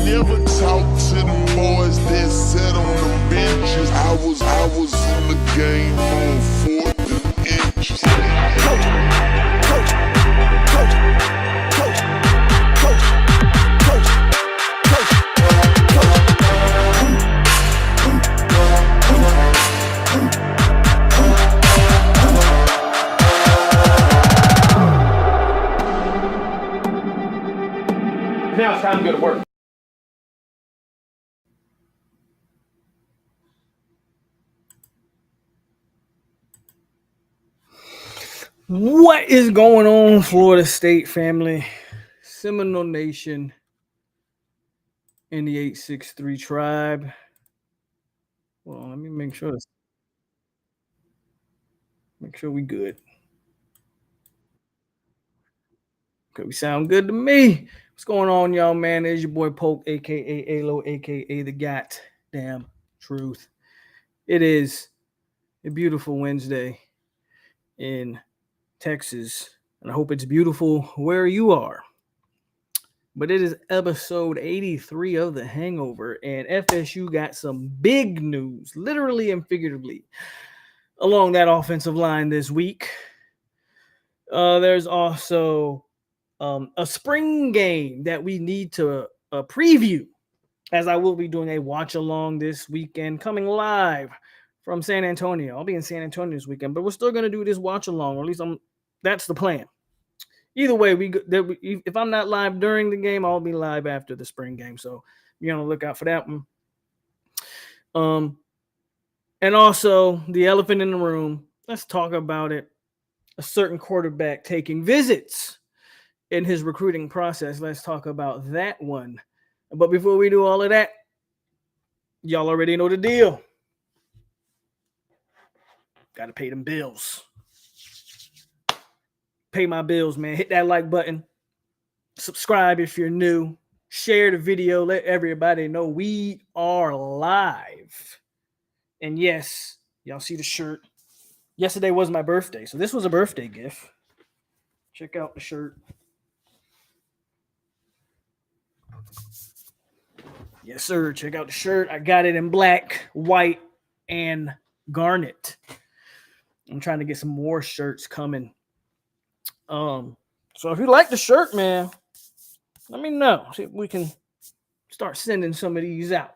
never talked to the boys that sat on the benches. I was in the game on 4th and inches. Now it's time to go to work. What is going on, Florida State family, Seminole Nation, and the 863 tribe? Well, let me make sure we good. Okay, we sound good to me. What's going on, y'all, man? It's your boy POLK, a.k.a. a.k.a. the goddamn truth. It is a beautiful Wednesday in Texas, and I hope it's beautiful where you are. But it is episode 83 of The Hangover, and FSU got some big news, literally and figuratively, along that offensive line this week. There's also a spring game that we need to preview, as I will be doing a watch along this weekend, coming live from San Antonio. I'll be in San Antonio this weekend, but we're still going to do this watch along, or at least that's the plan. Either way, if I'm not live during the game, I'll be live after the spring game. So be on the lookout for that one. And also the elephant in the room. Let's talk about it. A certain quarterback taking visits in his recruiting process. Let's talk about that one. But before we do all of that, y'all already know the deal. Got to pay them bills. Pay my bills, man. Hit that like button. Subscribe if you're new. Share the video. Let everybody know we are live. And yes, y'all see the shirt. Yesterday was my birthday, so this was a birthday gift. Check out the shirt. Yes, sir. Check out the shirt. I got it in black, white, and garnet. I'm trying to get some more shirts coming. So if you like the shirt, man, let me know. See if we can start sending some of these out.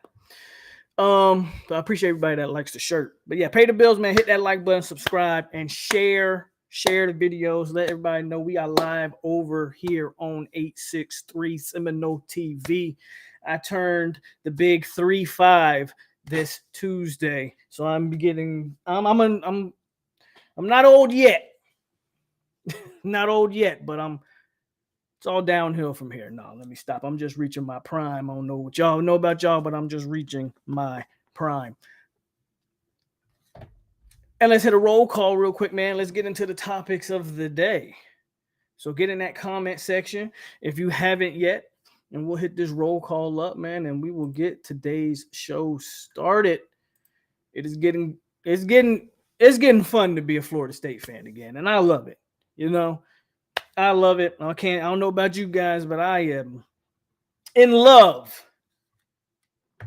I appreciate everybody that likes the shirt. But yeah, pay the bills, man. Hit that like button, subscribe, and share the videos. Let everybody know we are live over here on 863 Seminole TV. I turned the big 3-5 this Tuesday, so I'm not old yet. Not old yet, but it's all downhill from here. No, let me stop. I'm just reaching my prime. I don't know what y'all know about y'all, but I'm just reaching my prime. And let's hit a roll call real quick, man. Let's get into the topics of the day. So get in that comment section if you haven't yet, and we'll hit this roll call up, man, and we will get today's show started. It's getting fun to be a Florida State fan again, and I love it. You know, I love it. I don't know about you guys, but I am in love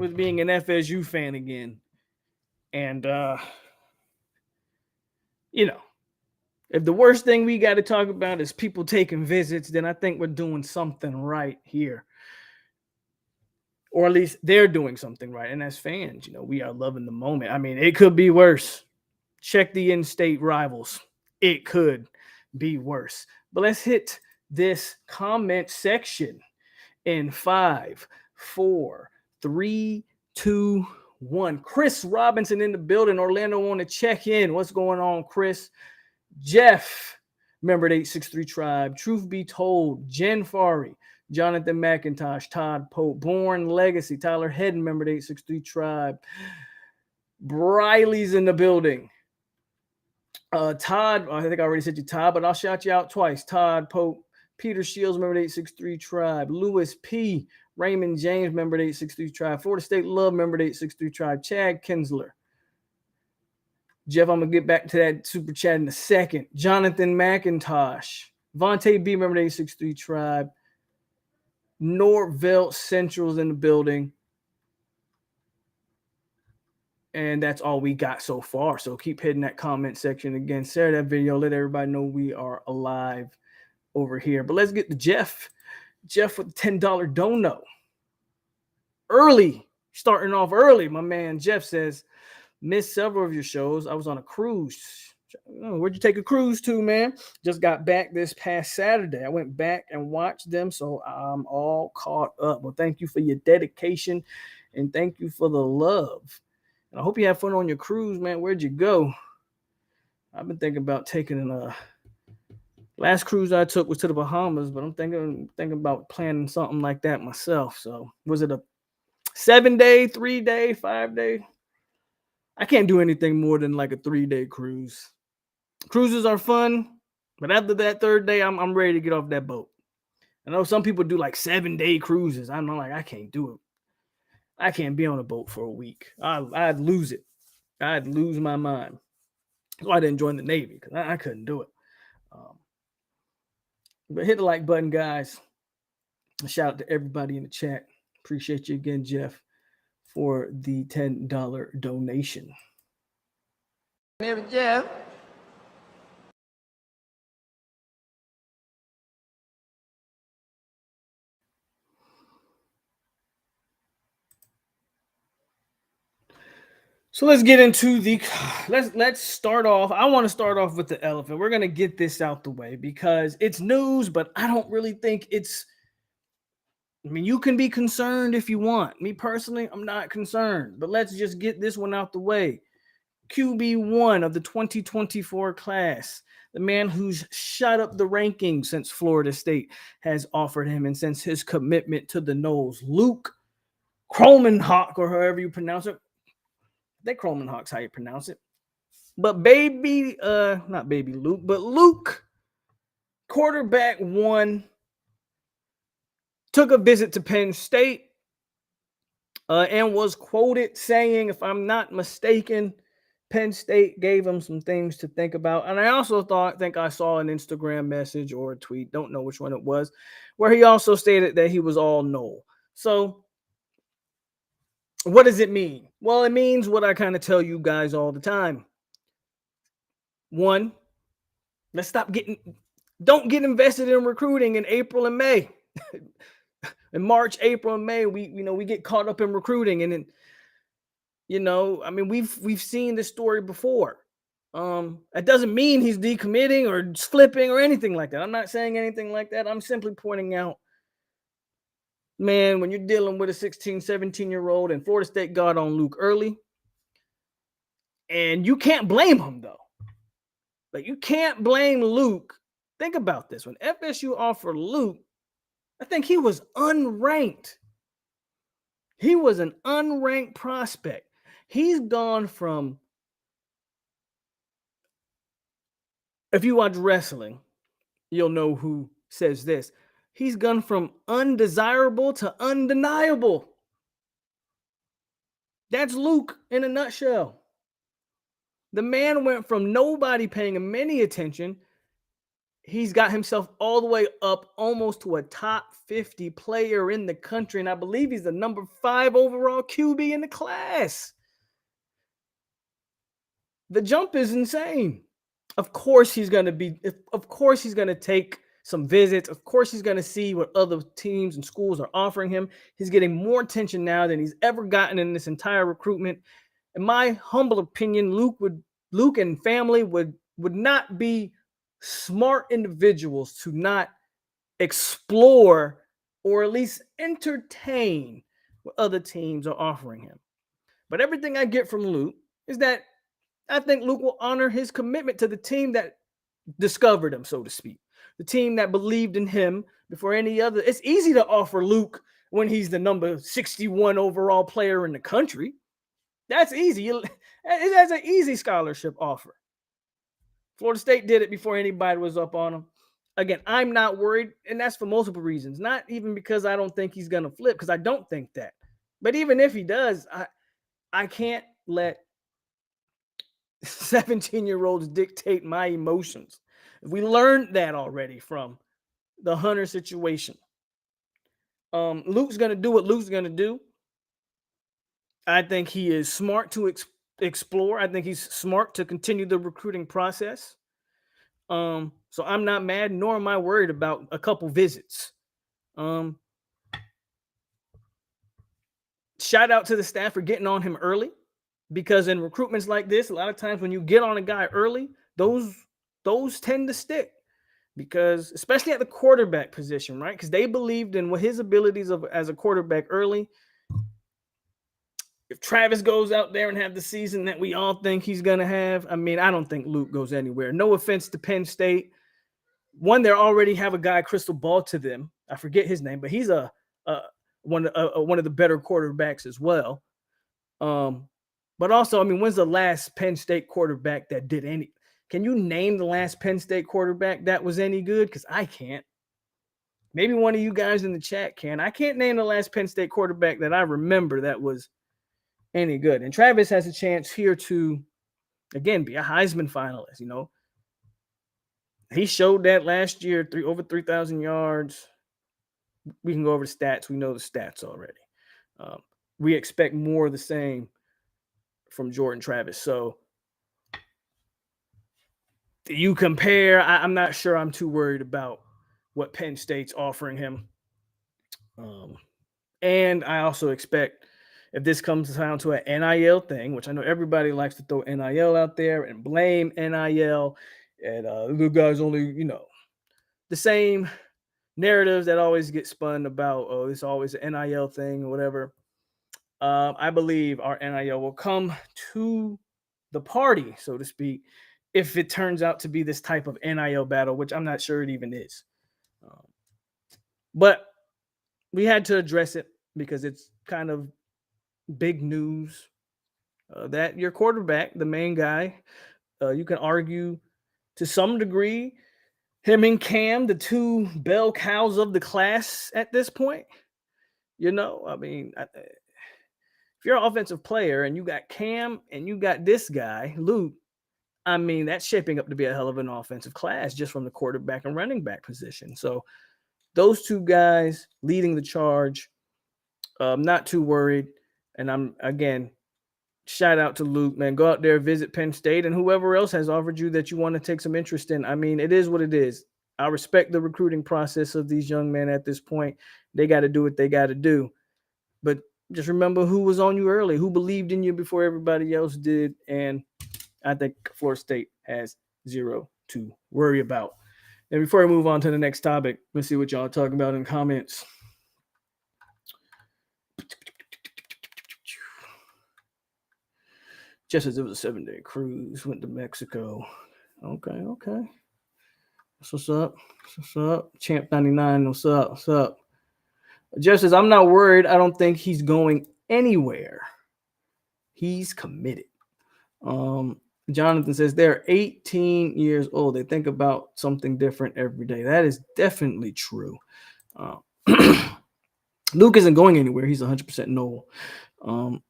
with being an FSU fan again. And, if the worst thing we got to talk about is people taking visits, then I think we're doing something right here. Or at least they're doing something right. And as fans, we are loving the moment. I mean, it could be worse. Check the in-state rivals. It could be worse. But let's hit this comment section in 5, 4, 3, 2, 1. Chris Robinson in the building. Orlando want to check in. What's going on, Chris? Jeff, member of the 863 tribe. Truth be told, Jen Farry, Jonathan McIntosh, Todd Pope, Born Legacy, Tyler Hedden, member of the 863 tribe. Briley's in the building. Todd, I think I already said you, Todd, but I'll shout you out twice. Todd Pope, Peter Shields, member of the 863 tribe. Lewis P. Raymond James, member of the 863 tribe. Florida State Love, member of the 863 tribe. Chad Kinsler. Jeff, I'm going to get back to that super chat in a second. Jonathan McIntosh. Vontae B., member of the 863 tribe. Norville Central's in the building. And that's all we got so far. So keep hitting that comment section again. Share that video. Let everybody know we are alive over here. But let's get to Jeff. Jeff with the $10 dono. Early. Starting off early. My man Jeff says, missed several of your shows. I was on a cruise. Where'd you take a cruise to, man? Just got back this past Saturday. I went back and watched them, so I'm all caught up. Well, thank you for your dedication, and thank you for the love. And I hope you have fun on your cruise, man. Where'd you go? I've been thinking about taking last cruise I took was to the Bahamas, but I'm thinking about planning something like that myself. So was it a 7-day, 3-day, 5-day? I can't do anything more than like a 3-day cruise. Cruises are fun, but after that 3rd day, I'm ready to get off that boat. I know some people do like 7-day cruises. I'm like, I can't do it. I can't be on a boat for a week. I'd lose it. I'd lose my mind. So I didn't join the Navy because I couldn't do it. But hit the like button, guys. A shout out to everybody in the chat. Appreciate you again, Jeff, for the $10 donation. Jeff. So let's get into let's start off. I want to start off with the elephant. We're going to get this out the way because it's news, but I don't really think you can be concerned if you want. Me personally, I'm not concerned, but let's just get this one out the way. QB1 of the 2024 class, the man who's shot up the rankings since Florida State has offered him and since his commitment to the Noles, Luke Kromenhoek, or however you pronounce it. That Kromenhoek's how you pronounce it. But not baby Luke, but Luke, quarterback 1, took a visit to Penn State and was quoted saying, if I'm not mistaken, Penn State gave him some things to think about. And I also think I saw an Instagram message or a tweet, don't know which one it was, where he also stated that he was all Nole. So what does it mean? Well, it means what I kind of tell you guys all the time. 1, don't get invested in recruiting in April and May. In March, April, and May, we get caught up in recruiting, and then, we've seen this story before. That doesn't mean he's decommitting or flipping or anything like that. I'm not saying anything like that. I'm simply pointing out, man, when you're dealing with a 16, 17-year-old, and Florida State got on Luke early, and you can't blame him, though. Like, you can't blame Luke. Think about this. When FSU offered Luke, I think he was unranked. He was an unranked prospect. He's gone from, if you watch wrestling, you'll know who says this. He's gone from undesirable to undeniable. That's Luke in a nutshell. The man went from nobody paying him any attention. He's got himself all the way up almost to a top 50 player in the country. And I believe he's the number 5 overall QB in the class. The jump is insane. Of course he's going to take some visits. Of course he's going to see what other teams and schools are offering him. He's getting more attention now than he's ever gotten in this entire recruitment. In my humble opinion, Luke and family would not be smart individuals to not explore or at least entertain what other teams are offering him. But everything I get from Luke is that I think Luke will honor his commitment to the team that discovered him, so to speak. The team that believed in him before any other. It's easy to offer Luke when he's the number 61 overall player in the country. That's easy. That's an easy scholarship offer. Florida State did it before anybody was up on him. Again, I'm not worried, and that's for multiple reasons. Not even because I don't think he's going to flip, because I don't think that. But even if he does, I can't let 17-year-olds dictate my emotions. We learned that already from the Hunter situation. Luke's gonna do what Luke's gonna do. I think he is smart to explore. I think he's smart to continue the recruiting process. So I'm not mad, nor am I worried about a couple visits. Um, Shout out to the staff for getting on him early, because in recruitments like this, a lot of times when you get on a guy early, those tend to stick, because especially at the quarterback position, right? Because they believed in what his abilities as a quarterback early. If Travis goes out there and have the season that we all think he's gonna have, I mean, I don't think Luke goes anywhere. No offense to Penn State. One, they already have a guy crystal ball to them. I forget his name, but he's one of the better quarterbacks as well. But also, I mean, when's the last Penn State quarterback that did any? Can you name the last Penn State quarterback that was any good? Because I can't. Maybe one of you guys in the chat can. I can't name the last Penn State quarterback that I remember that was any good. And Travis has a chance here to, again, be a Heisman finalist. You know, he showed that last year, over 3,000 yards. We can go over the stats. We know the stats already. We expect more of the same from Jordan Travis. So you compare, I'm not sure I'm too worried about what Penn State's offering him. And I also expect, if this comes down to an NIL thing, which I know everybody likes to throw NIL out there and blame NIL, and the guys only, the same narratives that always get spun about, oh, it's always an NIL thing or whatever. I believe our NIL will come to the party, so to speak, if it turns out to be this type of NIL battle, which I'm not sure it even is. But we had to address it because it's kind of big news that your quarterback, the main guy, you can argue to some degree, him and Cam, the two bell cows of the class at this point. I mean, if you're an offensive player and you got Cam and you got this guy, Luke, I mean, that's shaping up to be a hell of an offensive class just from the quarterback and running back position. So those two guys leading the charge, I'm not too worried. And I'm, again, shout out to Luke, man. Go out there, visit Penn State, and whoever else has offered you that you want to take some interest in. I mean, it is what it is. I respect the recruiting process of these young men at this point. They got to do what they got to do. But just remember who was on you early, who believed in you before everybody else did. And I think Florida State has zero to worry about. And before I move on to the next topic, let's see what y'all are talking about in comments. Just as it was a 7-day cruise, went to Mexico. Okay. What's up? Champ 99, what's up? Just as I'm not worried, I don't think he's going anywhere. He's committed. Jonathan says they're 18 years old. They think about something different every day. That is definitely true. Luke isn't going anywhere. He's 100% no. I'm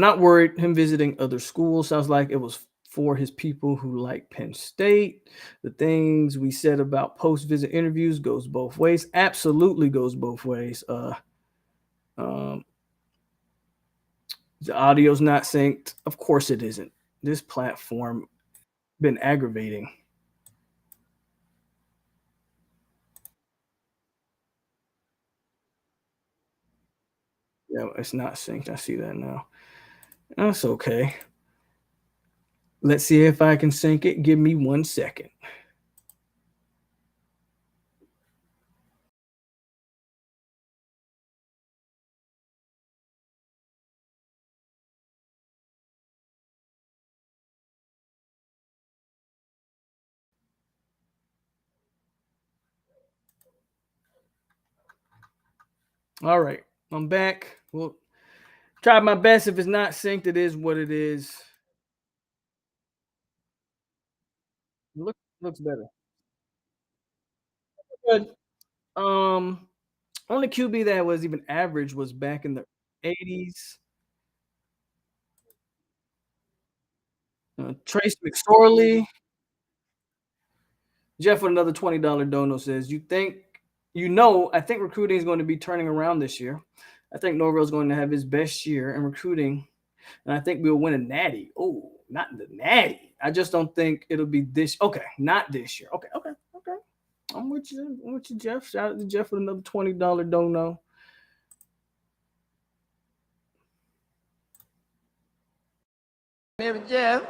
not worried him visiting other schools. Sounds like it was for his people who like Penn State. The things we said about post-visit interviews goes both ways. Absolutely goes both ways. The audio's not synced. Of course it isn't. This platform been aggravating. Yeah, it's not synced. I see that now. That's okay. Let's see if I can sync it. Give me 1 second. All right, I'm back. Well, try my best. If it's not synced, it is what it is. Looks better. Good. Only QB that was even average was back in the 80s. Trace McSorley. Jeff with another $20 dono says, I think recruiting is going to be turning around this year. I think Norvell's going to have his best year in recruiting, and I think we'll win a natty. Oh, not the natty. I just don't think it'll be this. Okay, not this year. Okay. I'm with you, Jeff. Shout out to Jeff with another $20 dono. Maybe Jeff.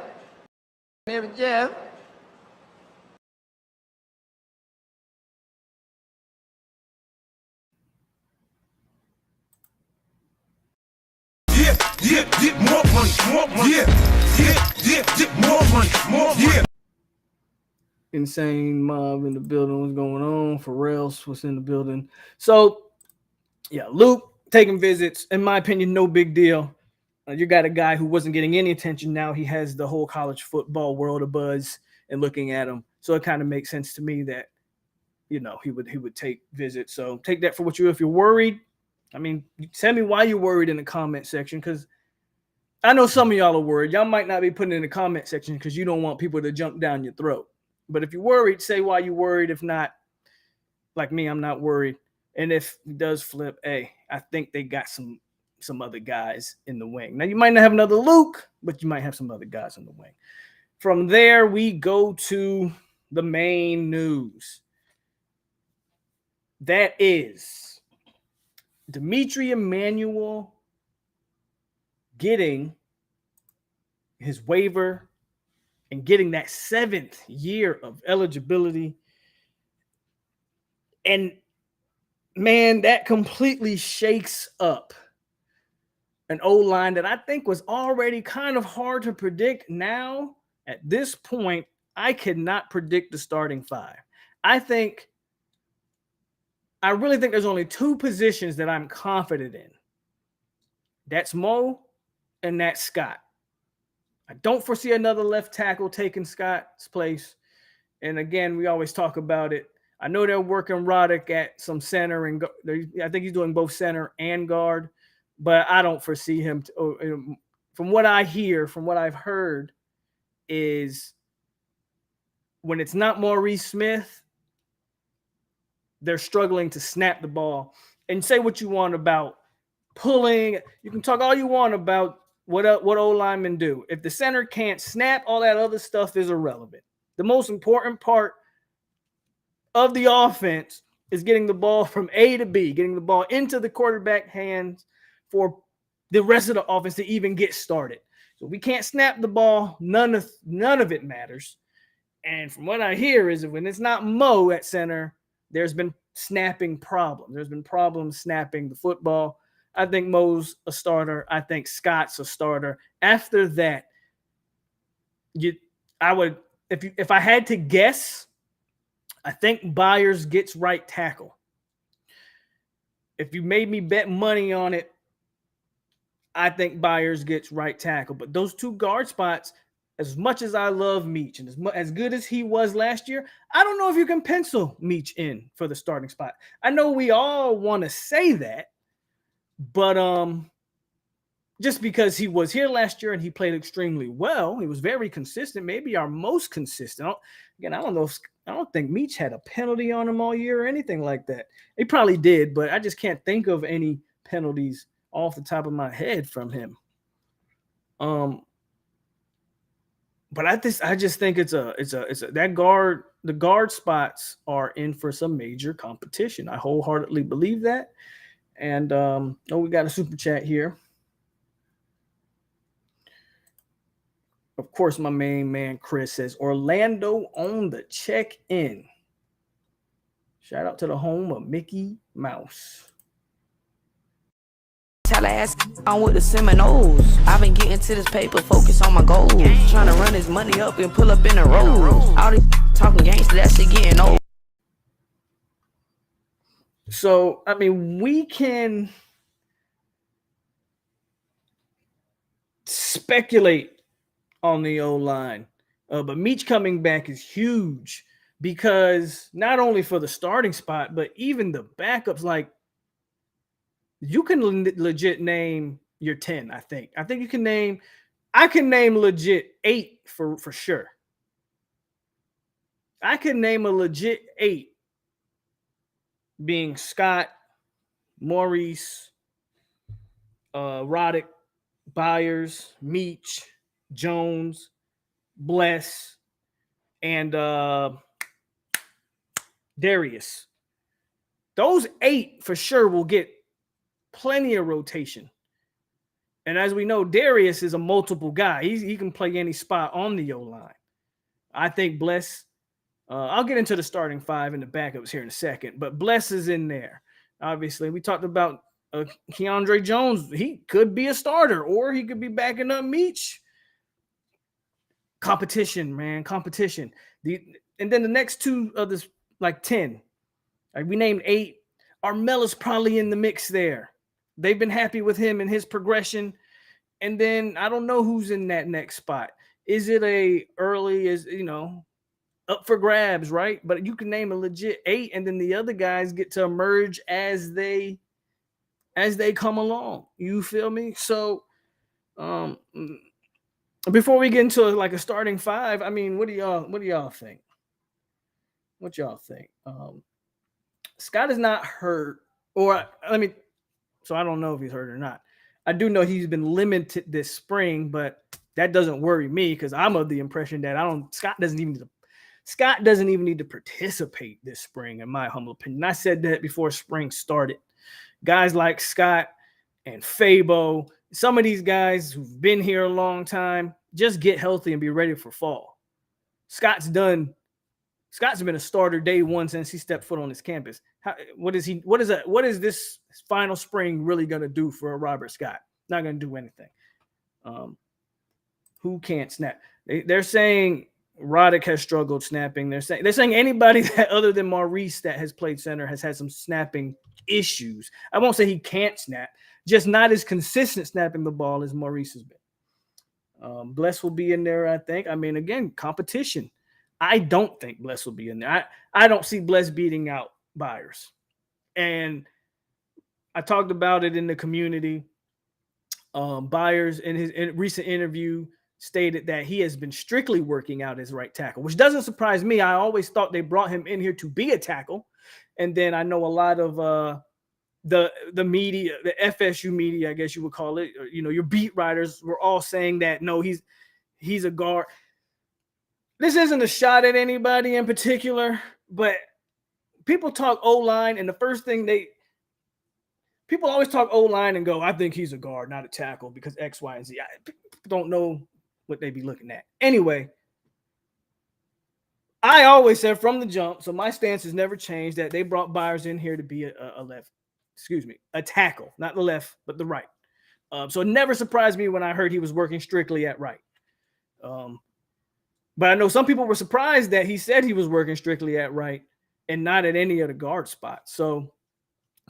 Get more money. Get more money. Insane mob in the building. What's going on? Pharrell's was in the building. So, yeah, Luke taking visits. In my opinion, no big deal. You got a guy who wasn't getting any attention. Now he has the whole college football world of buzz and looking at him. So it kind of makes sense to me that, he would take visits. So take that for what if you're worried. I mean, tell me why you're worried in the comment section, because I know some of y'all are worried. Y'all might not be putting it in the comment section because you don't want people to jump down your throat. But if you're worried, say why you're worried. If not, like me, I'm not worried. And if it does flip, I think they got some other guys in the wing. Now, you might not have another Luke, but you might have some other guys in the wing. From there, we go to the main news. That is Dimitri Emmanuel getting his waiver and getting that 7th year of eligibility. And man, that completely shakes up an O-line that I think was already kind of hard to predict. Now, at this point, I cannot predict the starting five. I really think there's only 2 positions that I'm confident in. That's Mo and that's Scott. I don't foresee another left tackle taking Scott's place. And again, we always talk about it. I know they're working Roddick at some center, and I think he's doing both center and guard, but I don't foresee him. From what I hear, from what I've heard, is when it's not Maurice Smith, they're struggling to snap the ball. And say what you want about pulling. You can talk all you want about what O-linemen do. If the center can't snap, all that other stuff is irrelevant. The most important part of the offense is getting the ball from A to B, getting the ball into the quarterback hands for the rest of the offense to even get started. So we can't snap the ball. None of it matters. And from what I hear is that when it's not Mo at center, there's been snapping problems. There's been problems snapping the football. I think Mo's a starter. I think Scott's a starter. After that, if I had to guess, I think Byers gets right tackle. If you made me bet money on it, I think Byers gets right tackle. But those 2 guard spots, as much as I love Meach and as good as he was last year, I don't know if you can pencil Meach in for the starting spot. I know we all want to say that, but just because he was here last year and he played extremely well, he was very consistent, maybe our most consistent. Again, I don't think Meach had a penalty on him all year or anything like that. He probably did, but I just can't think of any penalties off the top of my head from him. But I just think it's the guard spots are in for some major competition. I wholeheartedly believe that. And we got a super chat here. Of course, my main man Chris says Orlando on the check-in. Shout out to the home of Mickey Mouse. Tallahassee on with the Seminoles. I've been getting to this paper, focus on my goals. Trying to run this money up and pull up in the road. All this talking gangster, that shit getting old. So, I mean, we can speculate on the O-line, but Meach coming back is huge because not only for the starting spot, but even the backups. Like, you can legit name your 10, I think. I think you can name – I can name legit 8 for sure. I could name a legit 8, being Scott, Maurice, Roddick, Byers, Meach, Jones, Bless, and Darius. Those 8 for sure will get plenty of rotation. And as we know, Darius is a multiple guy. He can play any spot on the O-line. I think Bless, I'll get into the starting 5 and the backups here in a second, but Bless is in there. Obviously, we talked about Keandre Jones. He could be a starter, or he could be backing up Meach. Competition, man, competition. And then the next 2 others, like 10. Like we named 8. Armella's probably in the mix there. They've been happy with him and his progression. And then I don't know who's in that next spot. Is it up for grabs, right? But you can name a legit 8, and then the other guys get to emerge as they come along. You feel me? So before we get into like a starting 5, I mean, what do y'all think? What y'all think? Scott is not hurt, so I don't know if he's hurt or not. I do know he's been limited this spring, but that doesn't worry me because I'm of the impression that Scott doesn't even need to participate this spring, in my humble opinion. I said that before spring started. Guys like Scott and Fabo, some of these guys who've been here a long time, just get healthy and be ready for fall. Scott's been a starter day one since he stepped foot on this campus. What is this final spring really going to do for a Robert Scott? Not going to do anything. Who can't snap? They're saying Roddick has struggled snapping. They're saying anybody that other than Maurice that has played center has had some snapping issues. I won't say he can't snap, just not as consistent snapping the ball as Maurice has been. Bless will be in there, I think. I mean, again, competition. I don't think Bless will be in there. I don't see Bless beating out Byers. And I talked about it in the community. Byers, in his recent interview, stated that he has been strictly working out his right tackle, which doesn't surprise me. I always thought they brought him in here to be a tackle. And then I know a lot of the media, the FSU media, I guess you would call it, your beat writers were all saying that, no, he's a guard. This isn't a shot at anybody in particular, but people talk O-line, and the first thing people always talk O-line and go, I think he's a guard, not a tackle, because X, Y, and Z. People don't know what they be looking at. Anyway, I always said from the jump, so my stance has never changed, that they brought Byers in here to be a tackle, not the left, but the right. So it never surprised me when I heard he was working strictly at right. But I know some people were surprised that he said he was working strictly at right and not at any of the guard spots. So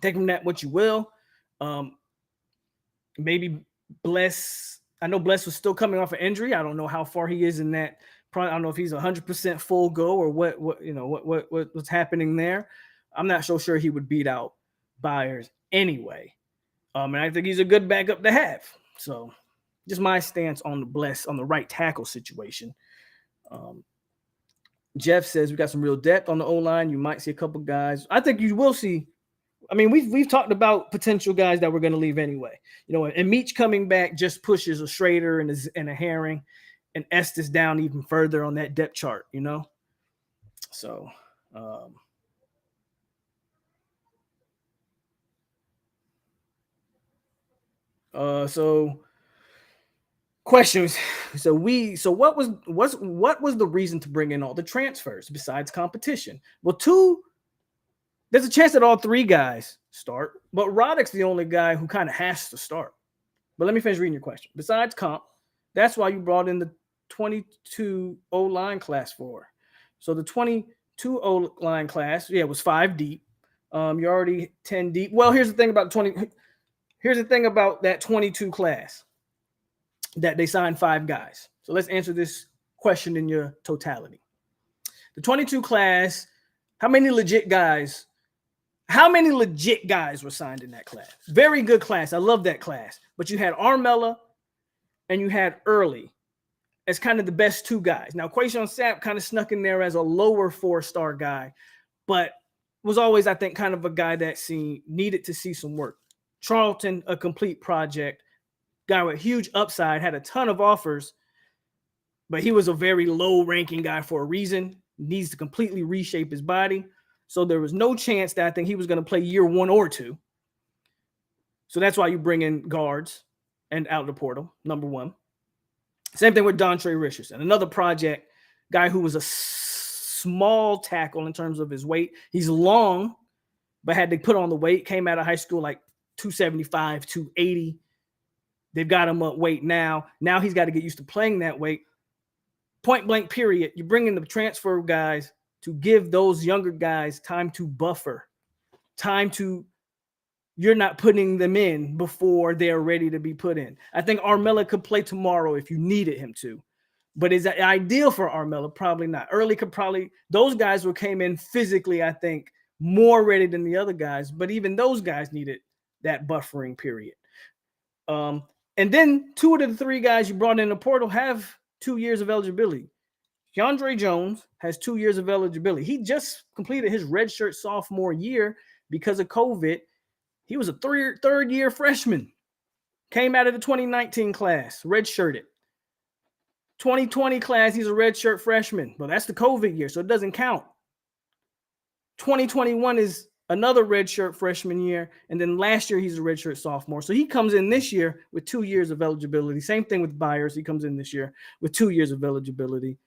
take from that what you will. Maybe Bless. I know Bless was still coming off an injury. I don't know how far he is in that. Probably, I don't know if he's 100% full go or what's happening there. I'm not so sure he would beat out Byers anyway. And I think he's a good backup to have. So just my stance on the Bless on the right tackle situation. Jeff says we got some real depth on the O-line. You might see a couple guys. I think you will see. I mean, we've talked about potential guys that we're going to leave anyway. And Meach coming back just pushes a Schrader and a Herring and Estes down even further on that depth chart, So, questions. So what was the reason to bring in all the transfers besides competition? Well, there's a chance that all 3 guys start, but Roddick's the only guy who kind of has to start. But let me finish reading your question. Besides comp, that's why you brought in the 22 O-line class for. So the 22 O-line class, was 5 deep. You're already 10 deep. Well, here's the thing about that 22 class, that they signed 5 guys. So let's answer this question in your totality. The 22 class, how many legit guys were signed in that class? Very good class. I love that class. But you had Armella and you had Early. as kind of the best two guys. Now, Quayshawn Sapp kind of snuck in there as a lower 4-star guy, but was always, I think, kind of a guy that needed to see some work. Charlton, a complete project, guy with huge upside, had a ton of offers, but he was a very low-ranking guy for a reason. Needs to completely reshape his body. So there was no chance that I think he was going to play year 1 or 2. So that's why you bring in guards and out the portal, number one. Same thing with Dontre Richardson, another project guy who was a small tackle in terms of his weight. He's long, but had to put on the weight, came out of high school like 275, 280. They've got him up weight now. Now he's got to get used to playing that weight. Point blank period. You bring in the transfer guys to give those younger guys time to buffer, you're not putting them in before they're ready to be put in. I think Armella could play tomorrow if you needed him to. But is that ideal for Armella? Probably not. Early could probably, those guys who came in physically, I think, more ready than the other guys. But even those guys needed that buffering period. And then 2 of the 3 guys you brought in the portal have 2 years of eligibility. Keandre Jones has 2 years of eligibility. He just completed his redshirt sophomore year because of COVID. He was a third-year freshman. Came out of the 2019 class, redshirted. 2020 class, he's a redshirt freshman. Well, that's the COVID year, so it doesn't count. 2021 is another redshirt freshman year, and then last year he's a redshirt sophomore. So he comes in this year with 2 years of eligibility. Same thing with Byers. He comes in this year with 2 years of eligibility.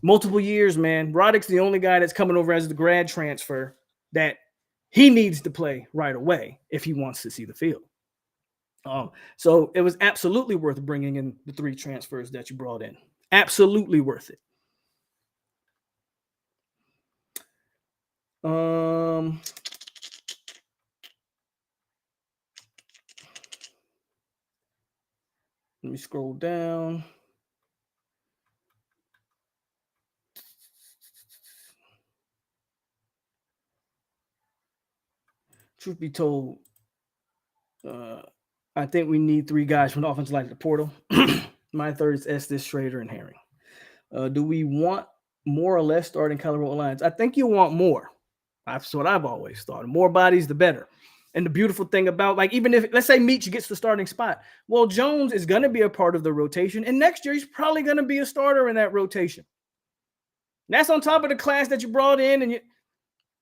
Multiple years, man. Roddick's the only guy that's coming over as the grad transfer that he needs to play right away if he wants to see the field. So it was absolutely worth bringing in the 3 transfers that you brought in. Absolutely worth it. Let me scroll down. Truth be told, I think we need 3 guys from the offensive line to the portal. My third is Estes, Schrader, and Herring. Do we want more or less starting Colorado lines? I think you want more. That's what I've always thought. The more bodies, the better. And the beautiful thing about, like, even if, let's say Meach gets the starting spot, well, Jones is going to be a part of the rotation. And next year, he's probably going to be a starter in that rotation. And that's on top of the class that you brought in. And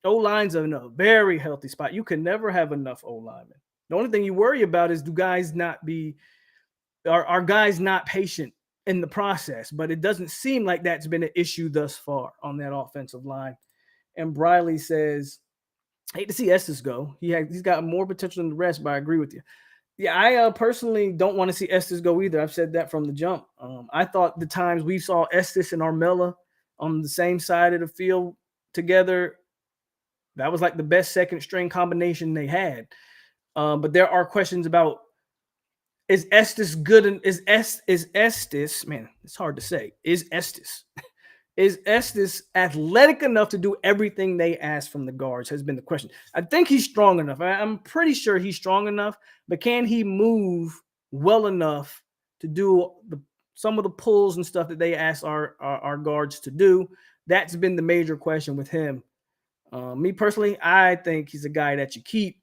O-line's in a very healthy spot. You can never have enough O-linemen. The only thing you worry about is are guys not patient in the process? But it doesn't seem like that's been an issue thus far on that offensive line. And Briley says, hate to see Estes go. He's got more potential than the rest, but I agree with you. Yeah, I personally don't want to see Estes go either. I've said that from the jump. I thought the times we saw Estes and Armella on the same side of the field together, that was like the best second string combination they had. But there are questions about, is Estes good? And is Estes, man, it's hard to say. Is Estes athletic enough to do everything they ask from the guards has been the question. I think he's strong enough. I'm pretty sure he's strong enough, but can he move well enough to do some of the pulls and stuff that they ask our guards to do? That's been the major question with him. Me personally, I think he's a guy that you keep,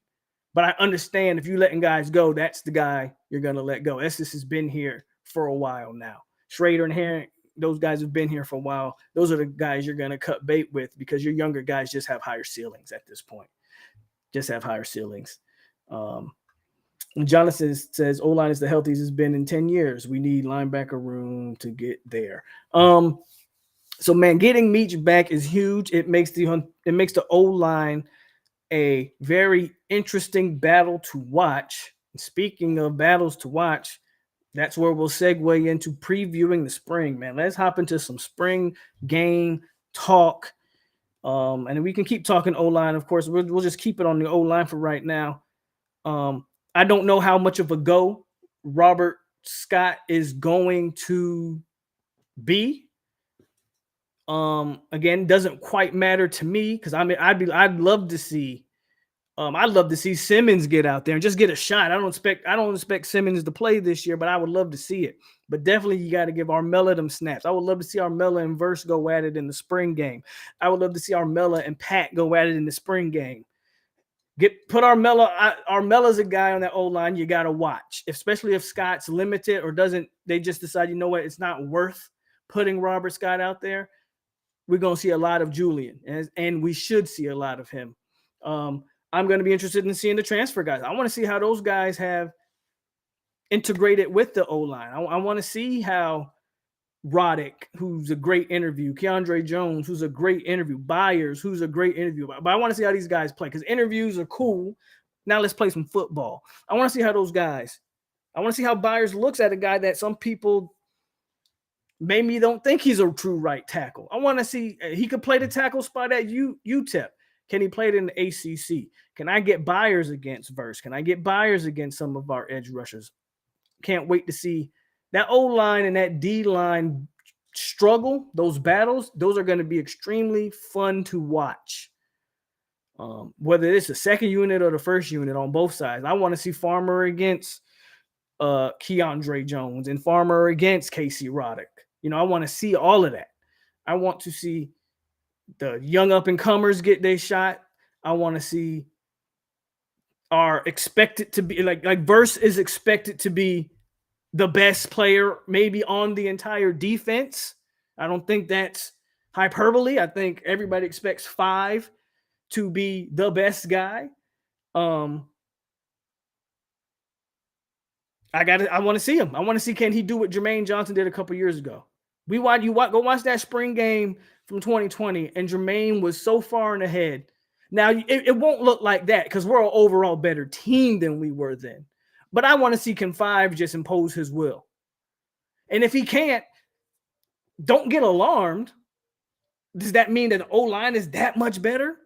but I understand if you're letting guys go, that's the guy you're going to let go. Estes has been here for a while now. Schrader and Herring, those guys have been here for a while. Those are the guys you're going to cut bait with because your younger guys just have higher ceilings at this point. Just have higher ceilings. Jonathan says, O-line is the healthiest it's been in 10 years. We need linebacker room to get there. So, man, getting Meach back is huge. It makes the O-line a very interesting battle to watch. And speaking of battles to watch, that's where we'll segue into previewing the spring, man. Let's hop into some spring game talk. And we can keep talking O-line. Of course, we'll just keep it on the O-line for right now. I don't know how much of a go Robert Scott is going to be. Again, doesn't quite matter to me because I'd love to see I'd love to see Simmons get out there and just get a shot. I don't expect Simmons to play this year, but I would love to see it. But definitely you got to give Armella them snaps. I would love to see Armella and Verse go at it in the spring game. I would love to see Armella and Pat go at it in the spring game. Put Armella's a guy on that O-line you got to watch, especially if Scott's limited or they just decide, you know what, it's not worth putting Robert Scott out there. We're going to see a lot of Julian, and we should see a lot of him. I'm going to be interested in seeing the transfer guys. I want to see how those guys have integrated with the O-line. I want to see how Roddick, who's a great interview, Keandre Jones, who's a great interview, Byers, who's a great interview. But I want to see how these guys play because interviews are cool. Now let's play some football. I want to see how those guys – I want to see how Byers looks at a guy that some people maybe don't think he's a true right tackle. I want to see he could play the tackle spot at UTEP. Can he play it in the ACC? Can I get Byers against Verse? Can I get Byers against some of our edge rushers? Can't wait to see that O-line and that D-line struggle, those battles. Those are going to be extremely fun to watch. Whether it's the second unit or the first unit on both sides. I want to see Farmer against Keandre Jones and Farmer against Casey Roddick. I want to see all of that. I want to see the young up-and-comers get their shot. I want to see are expected to be like Verse is expected to be the best player maybe on the entire defense. I don't think that's hyperbole. I think everybody expects 5 to be the best guy. I want to see him. I want to see, can he do what Jermaine Johnson did a couple years ago? Go watch that spring game from 2020, and Jermaine was so far in ahead. Now, it won't look like that because we're an overall better team than we were then. But I want to see, can 5 just impose his will? And if he can't, don't get alarmed. Does that mean that the O-line is that much better?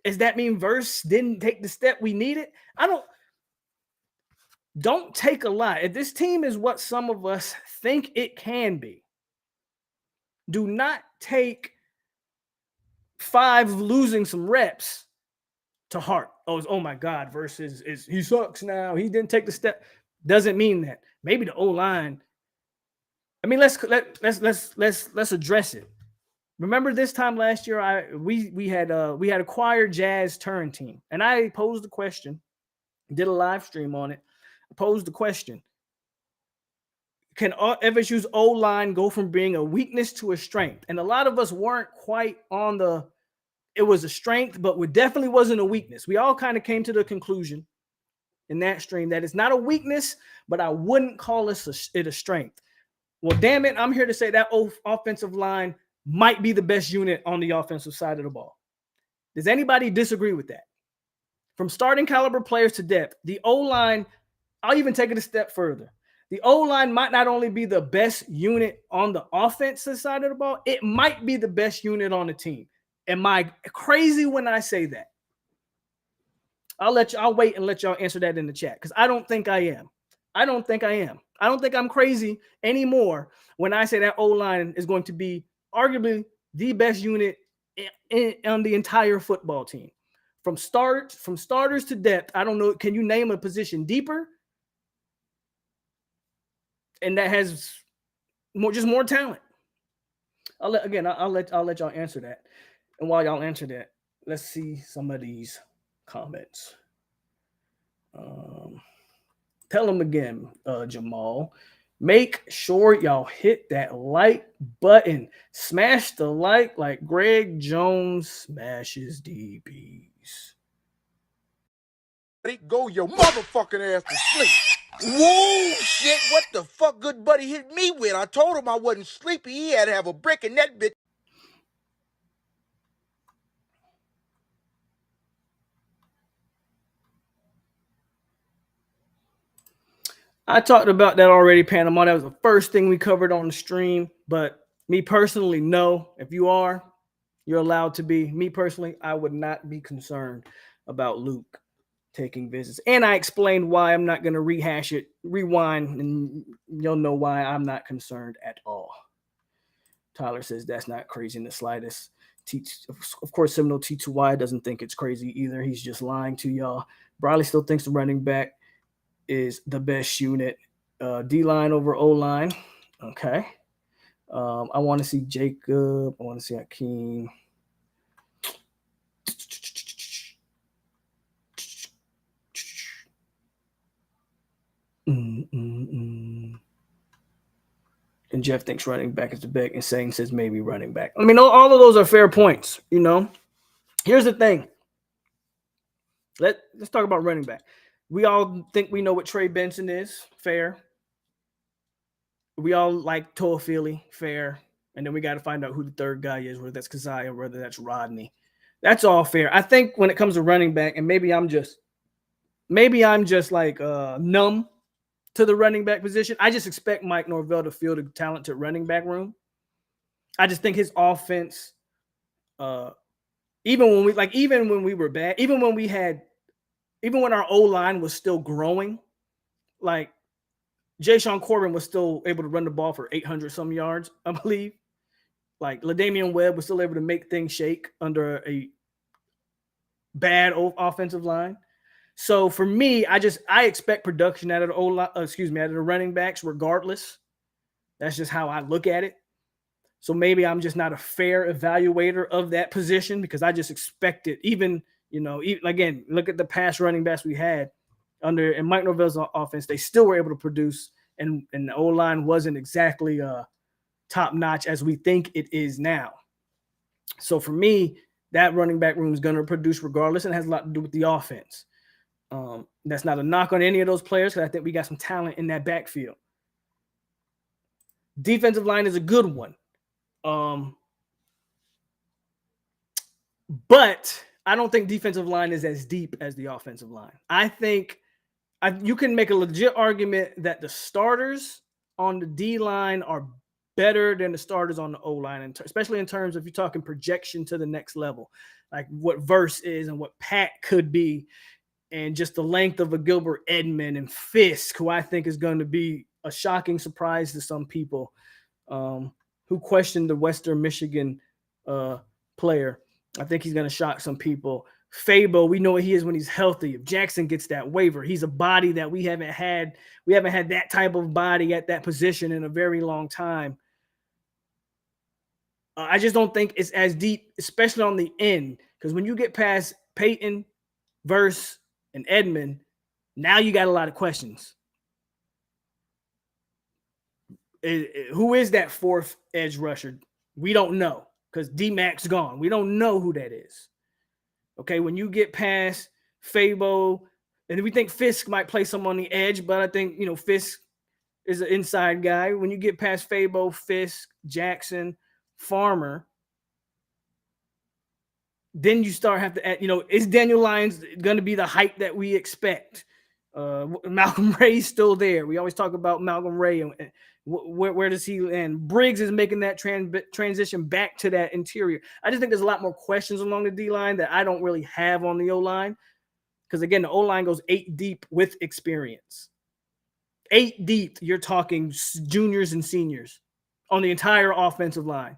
Does that mean Verse didn't take the step we needed? Don't take a lot. If this team is what some of us think it can be, do not take 5 losing some reps to heart. Oh my God, Verse is he sucks now. He didn't take the step. Doesn't mean that. Maybe the O-line. I mean, let's address it. Remember this time last year, we had acquired Jazz Turn Team, and I posed the question, did a live stream on it. I posed the question: can FSU's O-line go from being a weakness to a strength? And a lot of us weren't quite on the. It was a strength, but it definitely wasn't a weakness. We all kind of came to the conclusion in that stream that it's not a weakness, but I wouldn't call it a strength. Well, damn it, I'm here to say that offensive line might be the best unit on the offensive side of the ball. Does anybody disagree with that? From starting caliber players to depth, the O-line, I'll even take it a step further. The O-line might not only be the best unit on the offensive side of the ball, it might be the best unit on the team. Am I crazy when I say that? I'll wait and let y'all answer that in the chat because I don't think I am. I don't think I'm crazy anymore when I say that O-line is going to be arguably the best unit on the entire football team. From starters to depth, I don't know. Can you name a position deeper? And that has more talent. I'll let y'all answer that. And while y'all answer that, let's see some of these comments. Tell them again, Jamal. Make sure y'all hit that like button. Smash the like Greg Jones smashes DBs. Go your motherfucking ass to sleep. Whoa, shit, what the fuck good buddy hit me with? I told him I wasn't sleepy. He had to have a brick in that bitch. I talked about that already, Panama. That was the first thing we covered on the stream. But me personally, no. If you are, you're allowed to be. Me personally, I would not be concerned about Luke taking visits. And I explained why. I'm not going to rehash it, rewind, and you'll know why I'm not concerned at all. Tyler says that's not crazy in the slightest. Of course, Seminole T2Y doesn't think it's crazy either. He's just lying to y'all. Briley still thinks the running back is the best unit. D-line over O-line. Okay. I want to see Jacob. I want to see Hakeem. And Jeff thinks running back is the best, and Sane says maybe running back. I mean, all of those are fair points, you know. Here's the thing. Let's talk about running back. We all think we know what Trey Benson is. Fair. We all like Toafili. Fair. And then we got to find out who the third guy is, whether that's Kazai or whether that's Rodney. That's all fair. I think when it comes to running back, and maybe I'm just like numb to the running back position. I just expect Mike Norvell to field a talented running back room. I just think his offense, even when we were bad, even when our O-line was still growing, like Ja'Shawn Corbin was still able to run the ball for 800 some yards, I believe. Like LaDamian Webb was still able to make things shake under a bad offensive line. So for me, I expect production out of the running backs regardless. That's just how I look at it. So maybe I'm just not a fair evaluator of that position because I just expect it. Even again, look at the past running backs we had in Mike Norvell's offense. They still were able to produce, and the O-line wasn't exactly top notch as we think it is now. So for me, that running back room is going to produce regardless, and it has a lot to do with the offense. That's not a knock on any of those players because I think we got some talent in that backfield. Defensive line is a good one. But I don't think defensive line is as deep as the offensive line. I think you can make a legit argument that the starters on the D line are better than the starters on the O line, especially in terms of you're talking projection to the next level, like what Verse is and what Pat could be, and just the length of a Gilbert Edmond and Fisk, who I think is going to be a shocking surprise to some people who questioned the Western Michigan player. I think he's going to shock some people. Fabo, we know what he is when he's healthy. If Jackson gets that waiver, he's a body that we haven't had. We haven't had that type of body at that position in a very long time. I just don't think it's as deep, especially on the end, because when you get past Peyton, Verse, and Edmond, now you got a lot of questions. Who is that fourth edge rusher? We don't know because D-Mac's gone. We don't know who that is. Okay, when you get past Fabo, and we think Fisk might play some on the edge, but I think, Fisk is an inside guy. When you get past Fabo, Fisk, Jackson, Farmer, then you start have to add, is Daniel Lyons going to be the hype that we expect? Malcolm Ray's still there. We always talk about Malcolm Ray and where does he land? Briggs is making that transition back to that interior. I just think there's a lot more questions along the D line that I don't really have on the O line. Because again, the O line goes 8 deep with experience. 8 deep, you're talking juniors and seniors on the entire offensive line.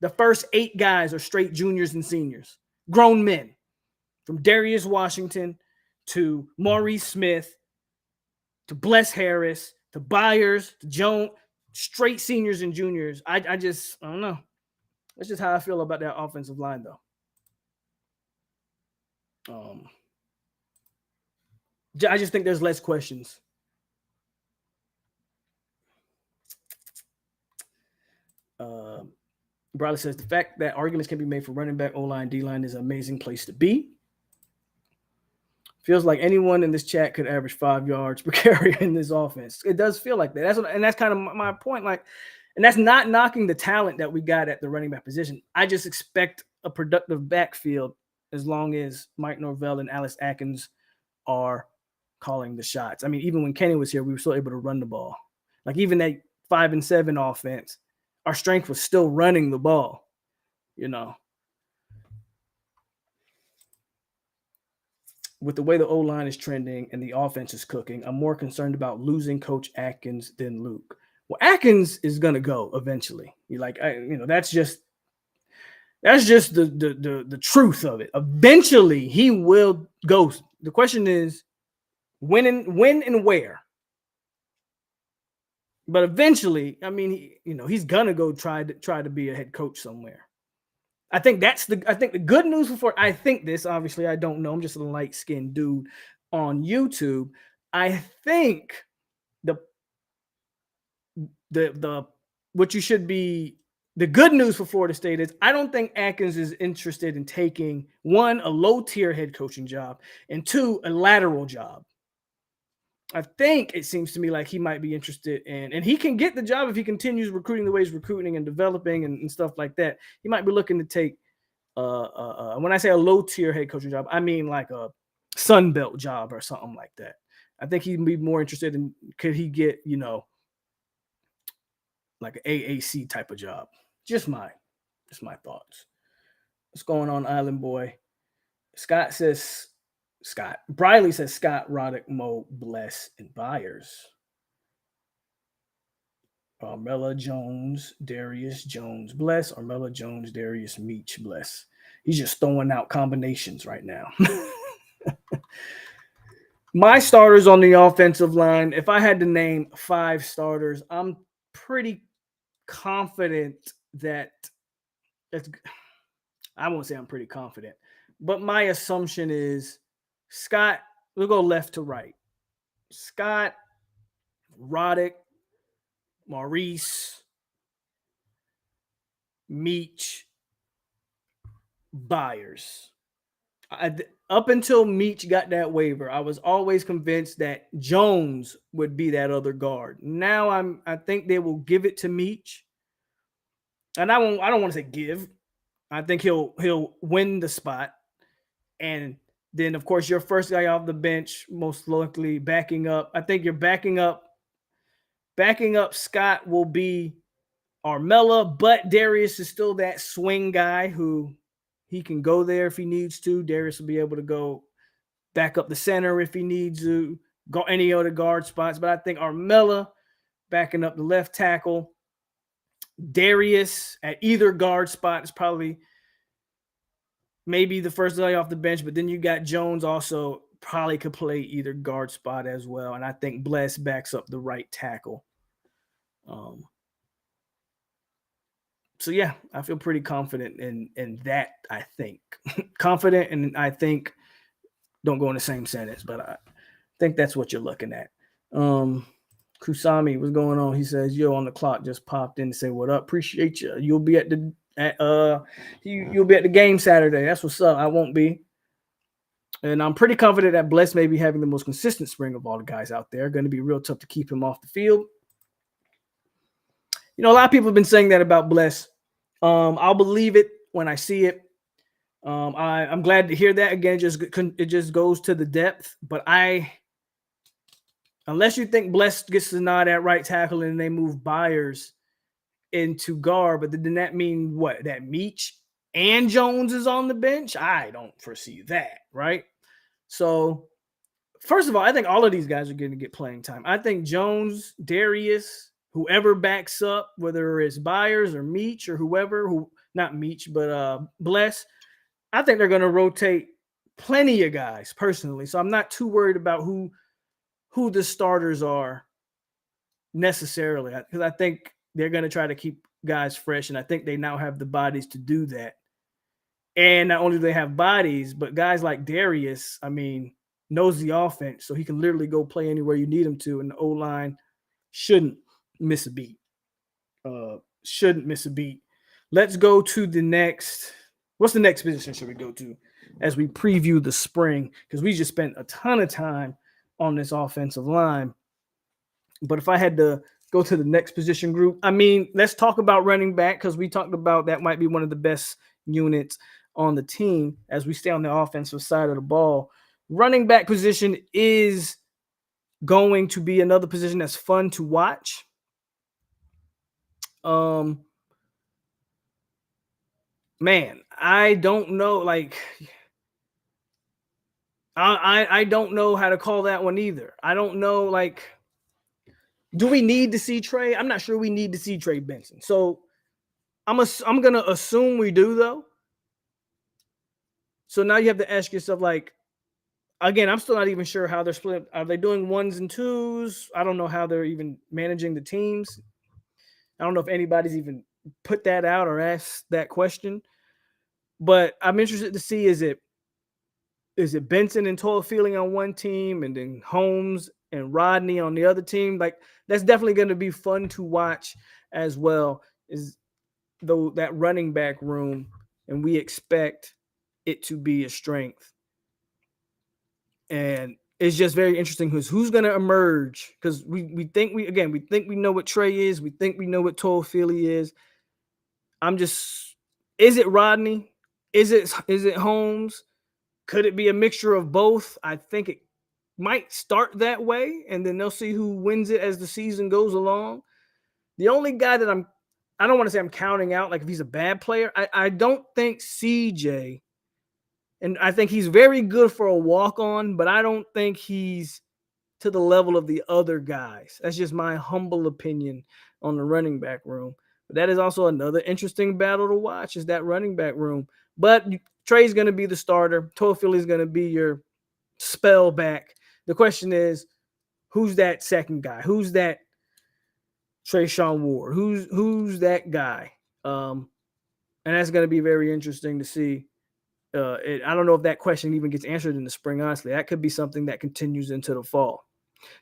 The first 8 guys are straight juniors and seniors, grown men, from Darius Washington to Maurice Smith to Bless Harris to Byers to Jones, straight seniors and juniors. I don't know. That's just how I feel about that offensive line, though. I just think there's less questions. Bradley says the fact that arguments can be made for running back, O-line, D-line is an amazing place to be. Feels like anyone in this chat could average 5 yards per carry in this offense. It does feel like that. That's kind of my point. And that's not knocking the talent that we got at the running back position. I just expect a productive backfield as long as Mike Norvell and Alex Atkins are calling the shots. I mean, even when Kenny was here, we were still able to run the ball. Like even that 5-7 offense, our strength was still running the ball, With the way the O-line is trending and the offense is cooking, I'm more concerned about losing Coach Atkins than Luke. Well, Atkins is going to go eventually. That's That's just the truth of it. Eventually, he will go. The question is when and where. But eventually, I mean, he's gonna go try to be a head coach somewhere. I think the good news before I think this. Obviously, I don't know. I'm just a light-skinned dude on YouTube. I think the what you should be. The good news for Florida State is I don't think Atkins is interested in taking, one, a low-tier head coaching job, and two, a lateral job. I think it seems to me like he might be interested in, and he can get the job if he continues recruiting the way he's recruiting and developing and stuff like that. He might be looking to take, when I say a low-tier head coaching job, I mean like a Sun Belt job or something like that. I think he'd be more interested in, could he get, like an AAC type of job. Just my thoughts. What's going on, Island Boy? Briley says Scott, Roddick, Mo, Bless, and Byers. Armella Jones, Darius Jones, Bless. Armella Jones, Darius Meach, Bless. He's just throwing out combinations right now. My starters on the offensive line, if I had to name 5 starters, I'm pretty confident that I won't say I'm pretty confident, but my assumption is Scott, we'll go left to right. Scott, Roddick, Maurice, Meach, Byers. Up until Meach got that waiver, I was always convinced that Jones would be that other guard. Now I think they will give it to Meach. And I don't want to say give. I think he'll win the spot. And then, of course, your first guy off the bench, most likely backing up. I think you're backing up Scott will be Armella, but Darius is still that swing guy who he can go there if he needs to. Darius will be able to go back up the center if he needs to, go any other guard spots. But I think Armella backing up the left tackle. Darius at either guard spot is probably maybe the first guy off the bench, but then you got Jones also probably could play either guard spot as well. And I think Bless backs up the right tackle. So yeah, I feel pretty confident in that, I think. Confident, and I think don't go in the same sentence, but I think that's what you're looking at. Kusami, what's going on? He says, yo, on the clock, just popped in to say what up. Appreciate you. You'll be at the game Saturday. That's what's up. I won't be. And I'm pretty confident that Bless may be having the most consistent spring of all the guys out there. Going to be real tough to keep him off the field. A lot of people have been saying that about Bless. I'll believe it when I see it. I'm glad to hear that. Again, it just goes to the depth. But unless you think Bless gets the nod at right tackle and they move Byers into guard, but then that mean what? That Meach and Jones is on the bench? I don't foresee that, right? So, first of all, I think all of these guys are going to get playing time. I think Jones, Darius, whoever backs up, whether it's Byers or Meach or whoever, not Meach, but Bless, I think they're going to rotate plenty of guys personally. So I'm not too worried about who the starters are necessarily, because I think they're going to try to keep guys fresh, and I think they now have the bodies to do that. And not only do they have bodies, but guys like Darius, knows the offense, so he can literally go play anywhere you need him to, and the O-line shouldn't miss a beat. Let's go to the next. What's the next position should we go to as we preview the spring? Because we just spent a ton of time on this offensive line. But if I had to go to the next position group, let's talk about running back, because we talked about that might be one of the best units on the team as we stay on the offensive side of the ball. Running back position is going to be another position that's fun to watch. I don't know. I don't know how to call that one either. I don't know. Do we need to see Trey? I'm not sure we need to see Trey Benson. So I'm gonna assume we do, though. So now you have to ask yourself, like, again, I'm still not even sure how they're split. Are they doing ones and twos? I don't know how they're even managing the teams. I don't know if anybody's even put that out or asked that question. But I'm interested to see, is it Benson and Toafili on one team and then Holmes and Rodney on the other team? Like, that's definitely going to be fun to watch as well, is though that running back room, and we expect it to be a strength. And it's just very interesting who's going to emerge, because we think we know what Trey is. We think we know what Toafili is. Is it Rodney? Is it Holmes? Could it be a mixture of both? I think it might start that way, and then they'll see who wins it as the season goes along. The only guy that I don't want to say I'm counting out, like if he's a bad player, I don't think CJ, and I think he's very good for a walk-on, but I don't think he's to the level of the other guys. That's just my humble opinion on the running back room. But that is also another interesting battle to watch, is that running back room. But Trey's going to be the starter. Toafili is going to be your spell back. The question is, who's that second guy? Who's that Trayshawn Ward? Who's that guy? And that's going to be very interesting to see. I don't know if that question even gets answered in the spring, honestly. That could be something that continues into the fall.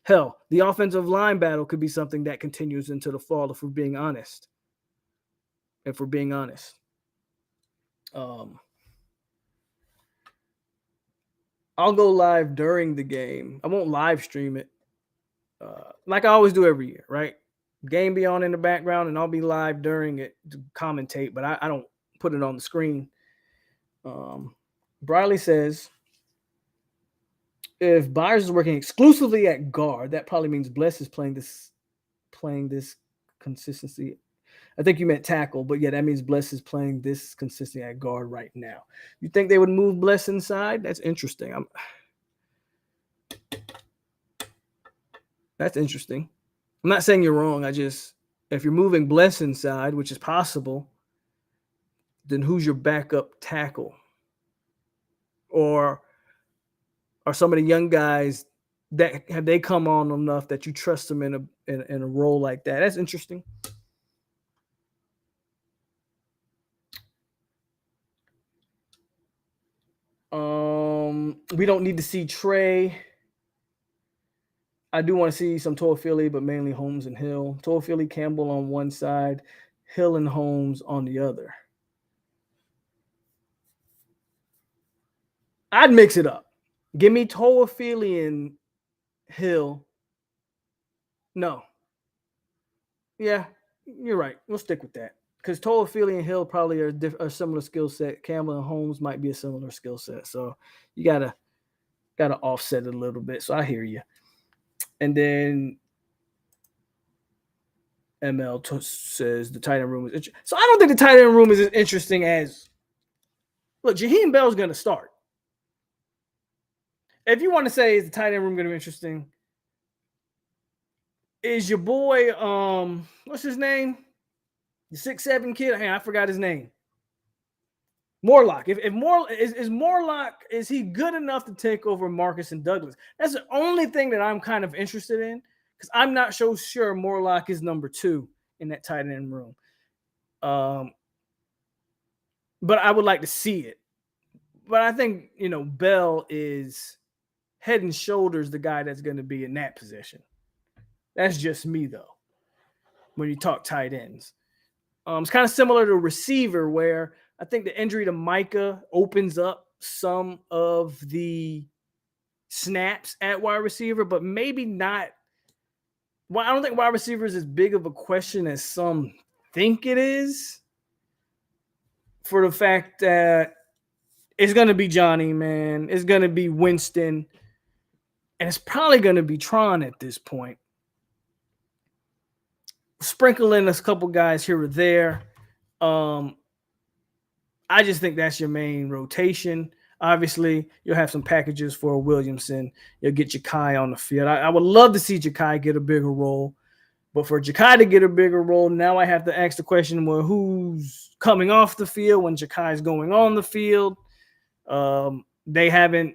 Hell, the offensive line battle could be something that continues into the fall, if we're being honest. I'll go live during the game. I won't live stream it like I always do every year, right? Game be on in the background, and I'll be live during it to commentate, but I don't put it on the screen. Briley says, if Byers is working exclusively at guard, that probably means Bless is playing this consistency. I think you meant tackle, but yeah, that means Bless is playing this consistency at guard right now. You think they would move Bless inside? That's interesting. That's interesting. I'm not saying you're wrong. If you're moving Bless inside, which is possible, then who's your backup tackle? Or are some of the young guys that have they come on enough that you trust them in a role like that? That's interesting. We don't need to see Trey. I do want to see some Toafili, but mainly Holmes and Hill. Toafili, Campbell on one side, Hill and Holmes on the other. I'd mix it up. Give me Toafili and Hill. No. Yeah, you're right. We'll stick with that. Because Toafili and Hill probably are a similar skill set. Campbell and Holmes might be a similar skill set. So you gotta offset it a little bit. So I hear you. And then ML says the tight end room is interesting. So I don't think the tight end room is as interesting as, look, Jaheim Bell's going to start. If you want to say, is the tight end room going to be interesting? Is your boy, what's his name? The 6'7" kid? Hey, I forgot his name. Morlock. Is Morlock, is he good enough to take over Marcus and Douglas? That's the only thing that I'm kind of interested in, because I'm not so sure Morlock is number 2 in that tight end room. But I would like to see it. But I think, Bell is head and shoulders the guy that's going to be in that position. That's just me, though, when you talk tight ends. It's kind of similar to receiver, where I think the injury to Micah opens up some of the snaps at wide receiver, but maybe not. Well, I don't think wide receiver is as big of a question as some think it is, for the fact that it's going to be Johnny, man. It's going to be Winston, and it's probably going to be Tron at this point. Sprinkle in a couple guys here or there. I just think that's your main rotation. Obviously, you'll have some packages for Williamson. You'll get Ja'Kai on the field. I would love to see Ja'Kai get a bigger role. But for Ja'Kai to get a bigger role, now I have to ask the question, well, who's coming off the field when Ja'Kai is going on the field? They haven't.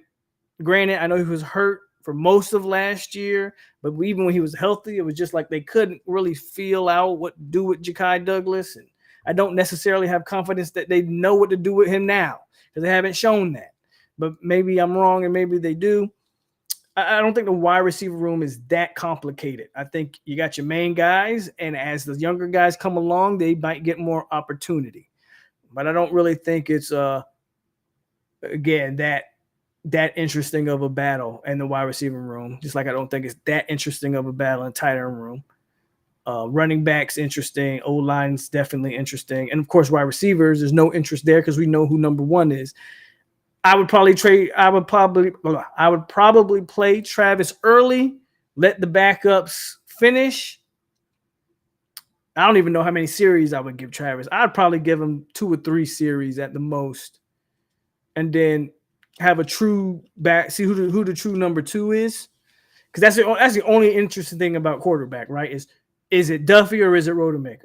Granted, I know he was hurt for most of last year, but even when he was healthy, it was just like they couldn't really feel out what to do with Ja'Kai Douglas. And I don't necessarily have confidence that they know what to do with him now because they haven't shown that. But maybe I'm wrong and maybe they do. I don't think the wide receiver room is that complicated. I think you got your main guys, and as the younger guys come along, they might get more opportunity. But I don't really think it's again that interesting of a battle in the wide receiver room. Just like I don't think it's that interesting of a battle in tight end room. Running backs interesting, O-line's definitely interesting, and of course wide receivers. There's no interest there because we know who number one is. I would probably play Travis early, let the backups finish. I don't even know how many series I would give Travis. I'd probably give him 2 or 3 series at the most, and then have a true back. See who the true number 2 is, because that's the only interesting thing about quarterback, right? Is it Duffy or is it Rodemaker?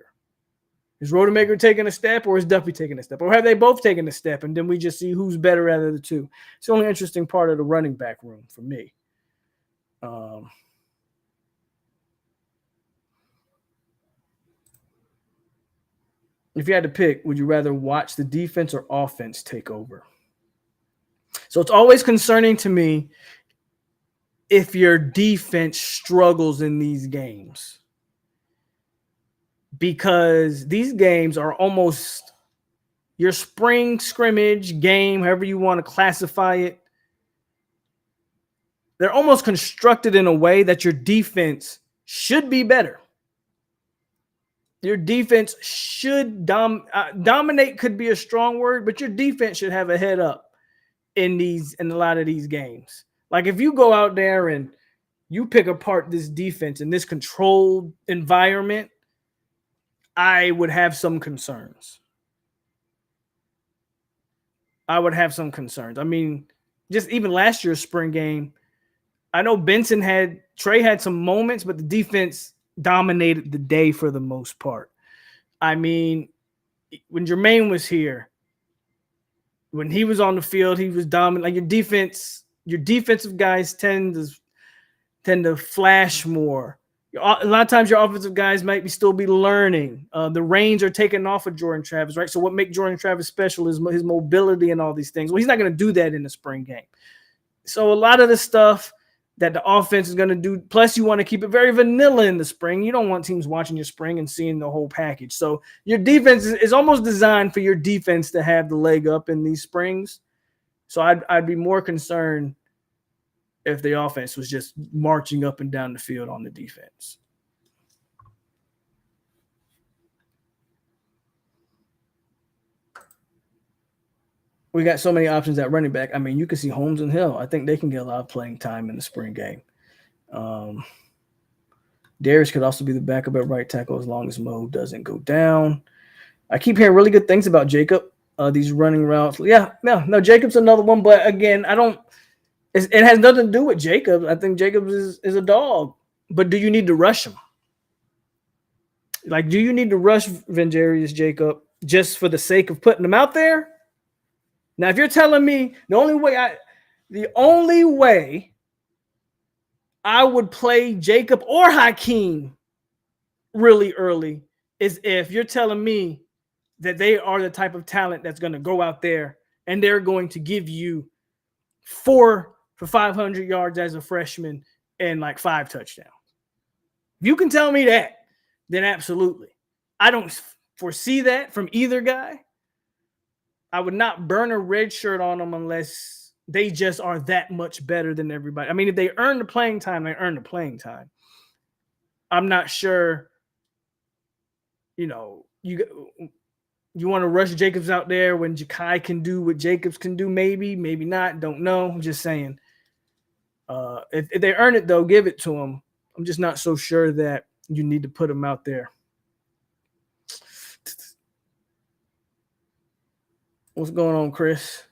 Is Rodemaker taking a step or is Duffy taking a step? Or have they both taken a step? And then we just see who's better out of the two. It's the only interesting part of the running back room for me. If you had to pick, would you rather watch the defense or offense take over? So it's always concerning to me if your defense struggles in these games, because these games are almost your spring scrimmage game, however you want to classify it. They're almost constructed in a way that your defense should be better. Your defense should dominate could be a strong word, but your defense should have a head up in a lot of these games. Like if you go out there and you pick apart this defense in this controlled environment, I would have some concerns. I mean, just even last year's spring game, I know Trey had some moments, but the defense dominated the day for the most part. I mean, when Jermaine was here, when he was on the field, he was dominant. Like your defensive guys tend to flash more. A lot of times your offensive guys might still be learning. The reins are taken off of Jordan Travis, right? So what makes Jordan Travis special is his mobility and all these things. Well, he's not going to do that in the spring game. So a lot of the stuff that the offense is going to do, plus you want to keep it very vanilla in the spring. You don't want teams watching your spring and seeing the whole package. So your defense is almost designed for your defense to have the leg up in these springs. So I'd be more concerned if the offense was just marching up and down the field on the defense. We got so many options at running back. I mean, you can see Holmes and Hill. I think they can get a lot of playing time in the spring game. Darius could also be the backup at right tackle as long as Mo doesn't go down. I keep hearing really good things about Jacob, these running routes. No, Jacob's another one. But again, it has nothing to do with Jacob. I think Jacob is a dog. But do you need to rush him? Like, do you need to rush Vengerius Jacob just for the sake of putting him out there? Now, if you're telling me the only way I would play Jacob or Hakeem really early is if you're telling me that they are the type of talent that's going to go out there and they're going to give you 4 for 500 yards as a freshman and like 5 touchdowns. If you can tell me that, then absolutely. I don't foresee that from either guy. I would not burn a red shirt on them unless they just are that much better than everybody. I mean, if they earn the playing time, they earn the playing time. I'm not sure, you want to rush Jacobs out there when Ja'Kai can do what Jacobs can do, maybe not, don't know. I'm just saying. If they earn it, though, give it to them. I'm just not so sure that you need to put them out there. What's going on, Chris?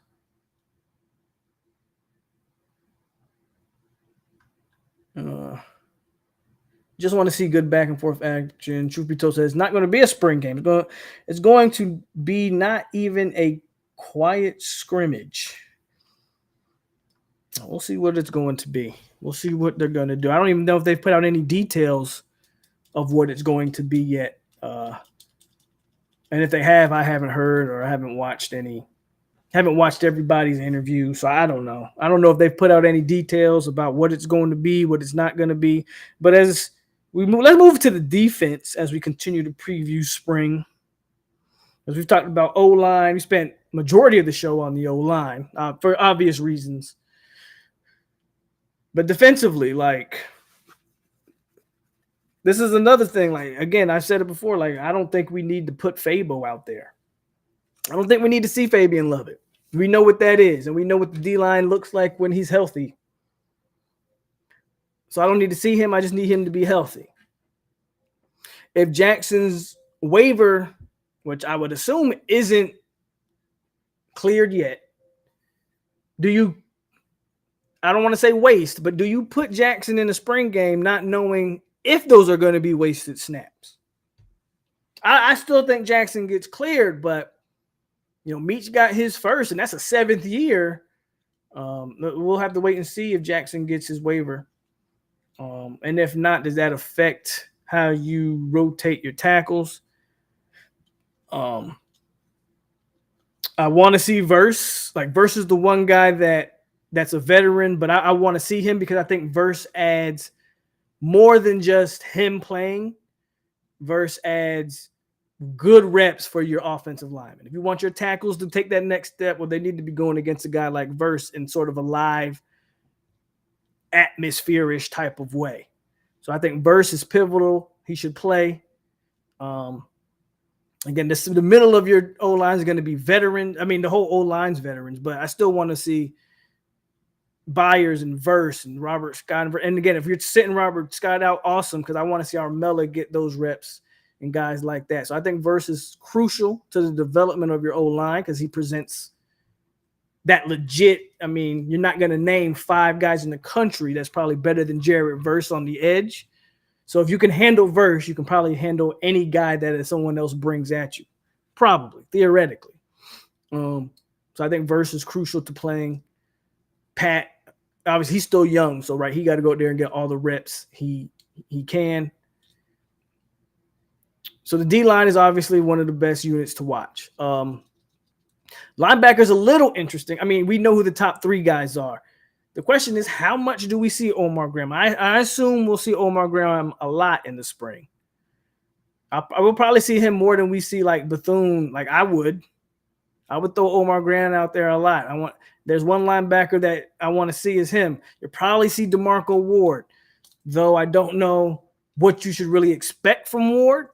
Just want to see good back and forth action. Truth be told, it's not going to be a spring game. It's going to be not even a quiet scrimmage. We'll see what it's going to be. We'll see what they're going to do. I don't even know if they've put out any details of what it's going to be yet. And if they have, I haven't heard or I haven't watched everybody's interview. So I don't know. I don't know if they've put out any details about what it's going to be, what it's not going to be. But as we move, let's move to the defense as we continue to preview spring. As we've talked about O-line, we spent majority of the show on the O-line for obvious reasons. But defensively, this is another thing. Again, I've said it before. I don't think we need to put Fabo out there. I don't think we need to see Fabian Lovett. We know what that is, and we know what the D-line looks like when he's healthy. So I don't need to see him. I just need him to be healthy. If Jackson's waiver, which I would assume isn't cleared yet, I don't want to say waste, but do you put Jackson in the spring game not knowing if those are going to be wasted snaps? I still think Jackson gets cleared, but Meach got his first, and that's a 7th year. We'll have to wait and see if Jackson gets his waiver. And if not, does that affect how you rotate your tackles? I want to see Verse. Verse is the one guy that's a veteran, but I want to see him because I think Verse adds more than just him playing. Verse adds good reps for your offensive lineman. If you want your tackles to take that next step, well, they need to be going against a guy like Verse in sort of a live, atmosphere-ish type of way. So I think Verse is pivotal. He should play. Again, the middle of your O-line is going to be veteran. I mean, the whole O-line's veterans, but I still want to see Byers and Verse and Robert Scott. And again, if you're sitting Robert Scott out, awesome, because I want to see Armella get those reps and guys like that. So I think Verse is crucial to the development of your O-line because he presents that legit. I mean, you're not going to name 5 guys in the country that's probably better than Jared Verse on the edge. So if you can handle Verse, you can probably handle any guy that someone else brings at you, probably, theoretically. So I think Verse is crucial to playing. Pat, obviously, he's still young, so he got to go out there and get all the reps he can. So the D-line is obviously one of the best units to watch. Linebacker's a little interesting. I mean, we know who the top 3 guys are. The question is, how much do we see Omar Graham? I assume we'll see Omar Graham a lot in the spring. I will probably see him more than we see Bethune. I would throw Omar Graham out there a lot. There's one linebacker that I want to see is him. You'll probably see DeMarco Ward, though I don't know what you should really expect from Ward.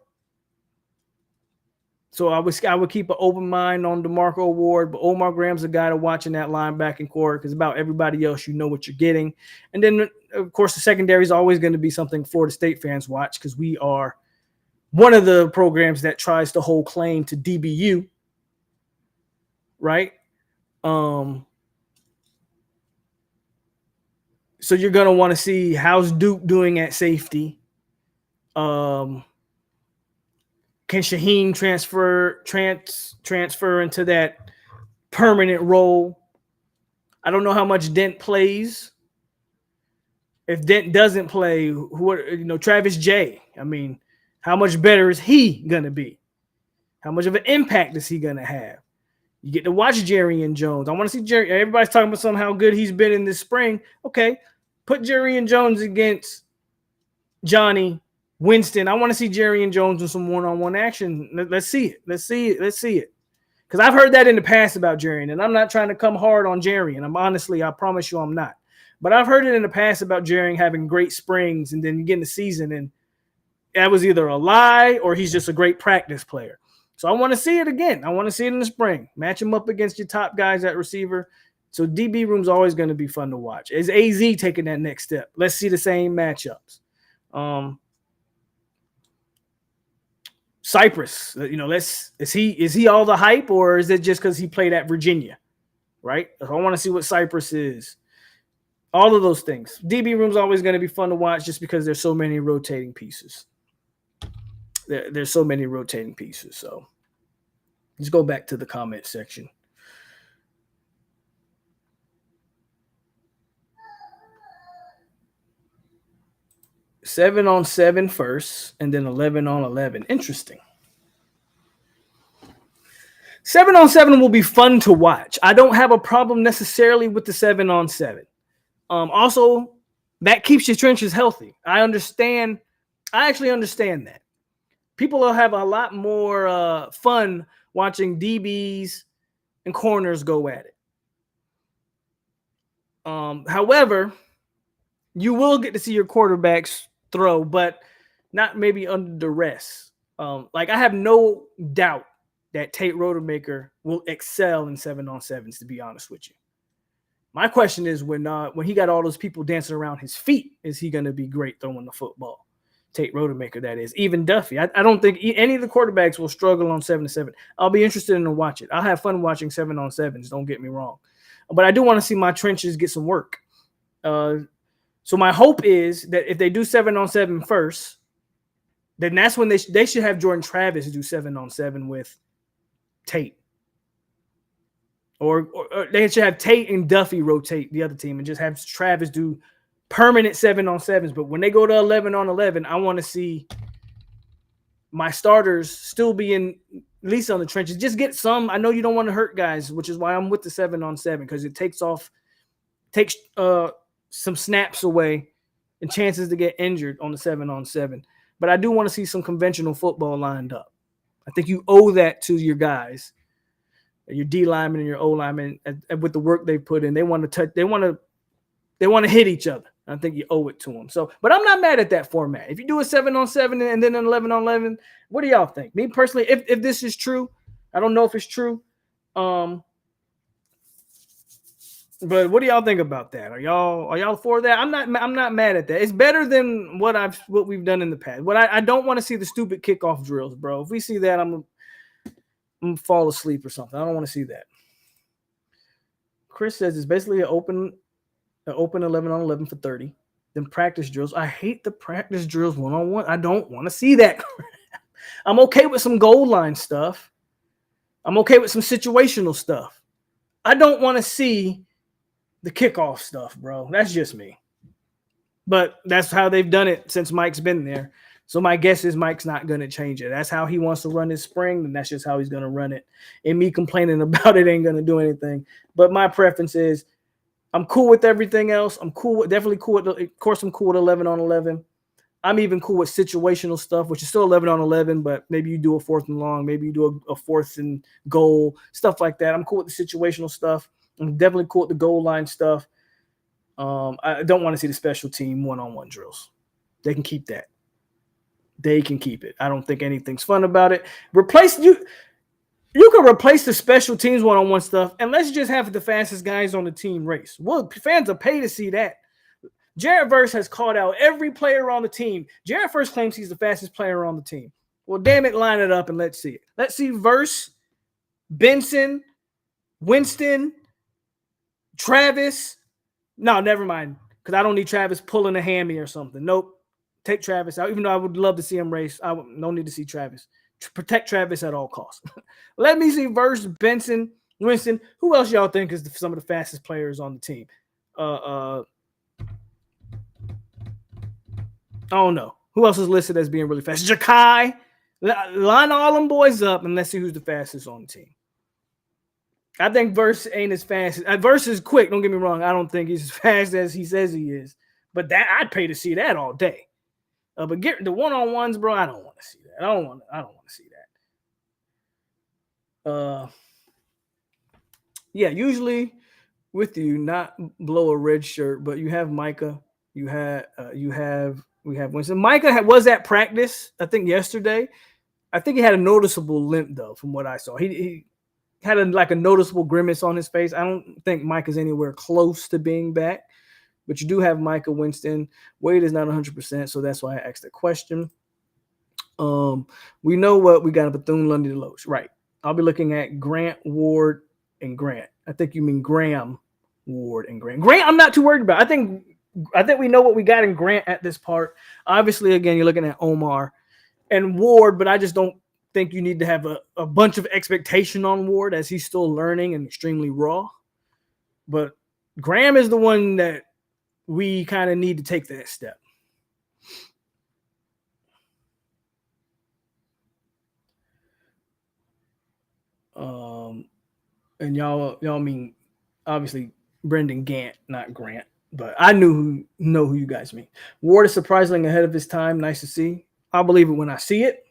So I would keep an open mind on DeMarco Ward, but Omar Graham's a guy to watch in that linebacking core because about everybody else, you know what you're getting. And then, of course, the secondary is always going to be something Florida State fans watch because we are one of the programs that tries to hold claim to DBU, right? So you're going to want to see how's Duke doing at safety. Can Shaheen transfer into that permanent role? I don't know how much Dent plays. If Dent doesn't play, Travis J. I mean, how much better is he gonna be? How much of an impact is he gonna have? You get to watch Jerrion Jones. I want to see Jerry. Everybody's talking about how good he's been in this spring. Okay, put Jerrion Jones against Johnny Winston. I want to see Jerrion Jones in some one-on-one action. Let's see it. Let's see it. Because I've heard that in the past about Jerrion, and I'm not trying to come hard on Jerrion. I promise you I'm not. But I've heard it in the past about Jerrion having great springs, and then you get in the season, and that was either a lie or he's just a great practice player. So I want to see it again. I want to see it in the spring. Match him up against your top guys at receiver. So DB room's always going to be fun to watch. Is AZ taking that next step? Let's see the same matchups. Cypress, is he all the hype, or is it just because he played at Virginia, right? I want to see what Cypress is. All of those things. DB room's always going to be fun to watch just because there's so many rotating pieces. There's so many rotating pieces. So let's go back to the comment section. 7-on-7 first, and then 11-on-11. Interesting. 7-on-7 will be fun to watch. I don't have a problem necessarily with the 7-on-7. Also, that keeps your trenches healthy. I actually understand that. People will have a lot more fun watching DBs and corners go at it. However, you will get to see your quarterbacks throw, but not maybe under duress. Like I have no doubt that Tate Rodemaker will excel in 7-on-7s, to be honest with you. My question is when he got all those people dancing around his feet, is he going to be great throwing the football? Tate Rodemaker, that is. Even Duffy. I don't think any of the quarterbacks will struggle on 7-7. I'll be interested in to watch it. I'll have fun watching 7-on-7s, don't get me wrong. But I do want to see my trenches get some work. So my hope is that if they do 7-on-7 first, then that's when they should have Jordan Travis do 7-on-7 with Tate. Or they should have Tate and Duffy rotate the other team and just have Travis do permanent 7-on-7s. But when they go to 11-on-11, I want to see my starters still be at least on the trenches. Just get some. I know you don't want to hurt guys, which is why I'm with the 7-on-7, because it takes some snaps away and chances to get injured on the 7-on-7. But I do want to see some conventional football lined up. I think you owe that to your guys, your D linemen and your O linemen, with the work they've put in. They want to touch. They want to hit each other. I think you owe it to them. So, but I'm not mad at that format. If you do a 7-on-7 and then an 11-on-11, what do y'all think? Me personally, if this is true, I don't know if it's true. But what do y'all think about that? Are y'all for that? I'm not mad at that. It's better than what we've done in the past. I don't want to see the stupid kickoff drills, bro. If we see that, I'm gonna fall asleep or something. I don't want to see that. Chris says it's basically an open 11-on-11 for 30. Then practice drills. I hate the practice drills one-on-one. I don't want to see that. I'm okay with some goal line stuff. I'm okay with some situational stuff. I don't want to see the kickoff stuff, bro. That's just me. But that's how they've done it since Mike's been there. So my guess is Mike's not going to change it. That's how he wants to run his spring, and that's just how he's going to run it. And me complaining about it ain't going to do anything. But my preference is I'm cool with everything else. I'm definitely cool with, of course, I'm cool with 11-on-11. I'm even cool with situational stuff, which is still 11-on-11, but maybe you do a 4th and long, maybe you do a 4th and goal, stuff like that. I'm cool with the situational stuff. I'm definitely cool with the goal line stuff. I don't want to see the special team one-on-one drills. They can keep that. They can keep it. I don't think anything's fun about it. You can replace the special teams one-on-one stuff, and let's just have the fastest guys on the team race. Well, fans are paid to see that. Jared Verse has called out every player on the team. Jared Verse claims he's the fastest player on the team. Well, damn it, line it up and let's see it. Let's see Verse, Benson, Winston, Travis. No, never mind, because I don't need Travis pulling a hammy or something. Nope. Take Travis out, even though I would love to see him race. I don't need to see Travis. Protect Travis at all costs. Let me see Verse, Benson, Winston. Who else y'all think is some of the fastest players on the team? I don't know. Who else is listed as being really fast? Jakai. Line all them boys up and let's see who's the fastest on the team. I think Verse ain't as fast. Verse is quick. Don't get me wrong. I don't think he's as fast as he says he is. But that I'd pay to see that all day. But get the one-on-ones, bro. I don't want to see that. I don't want to see that. Yeah, usually with you, not blow a red shirt, but you have Micah. We have Winston. Micah was at practice, I think yesterday. I think he had a noticeable limp though, from what I saw. He had a noticeable grimace on his face. I don't think Micah's anywhere close to being back. But you do have Micah Winston. Wade is not 100%, so that's why I asked that question. We know what we got in Bethune, Lundy, Deloach. Right. I'll be looking at Grant, Ward, and Grant. I think you mean Graham, Ward, and Grant. Grant, I'm not too worried about. I think we know what we got in Grant at this part. Obviously, again, you're looking at Omar and Ward, but I just don't think you need to have a bunch of expectation on Ward as he's still learning and extremely raw. But Graham is the one that we kind of need to take that step. And y'all mean obviously Brendan Gant, not Grant, but I know who you guys mean. Ward is surprisingly ahead of his time. Nice to see. I'll believe it when I see it.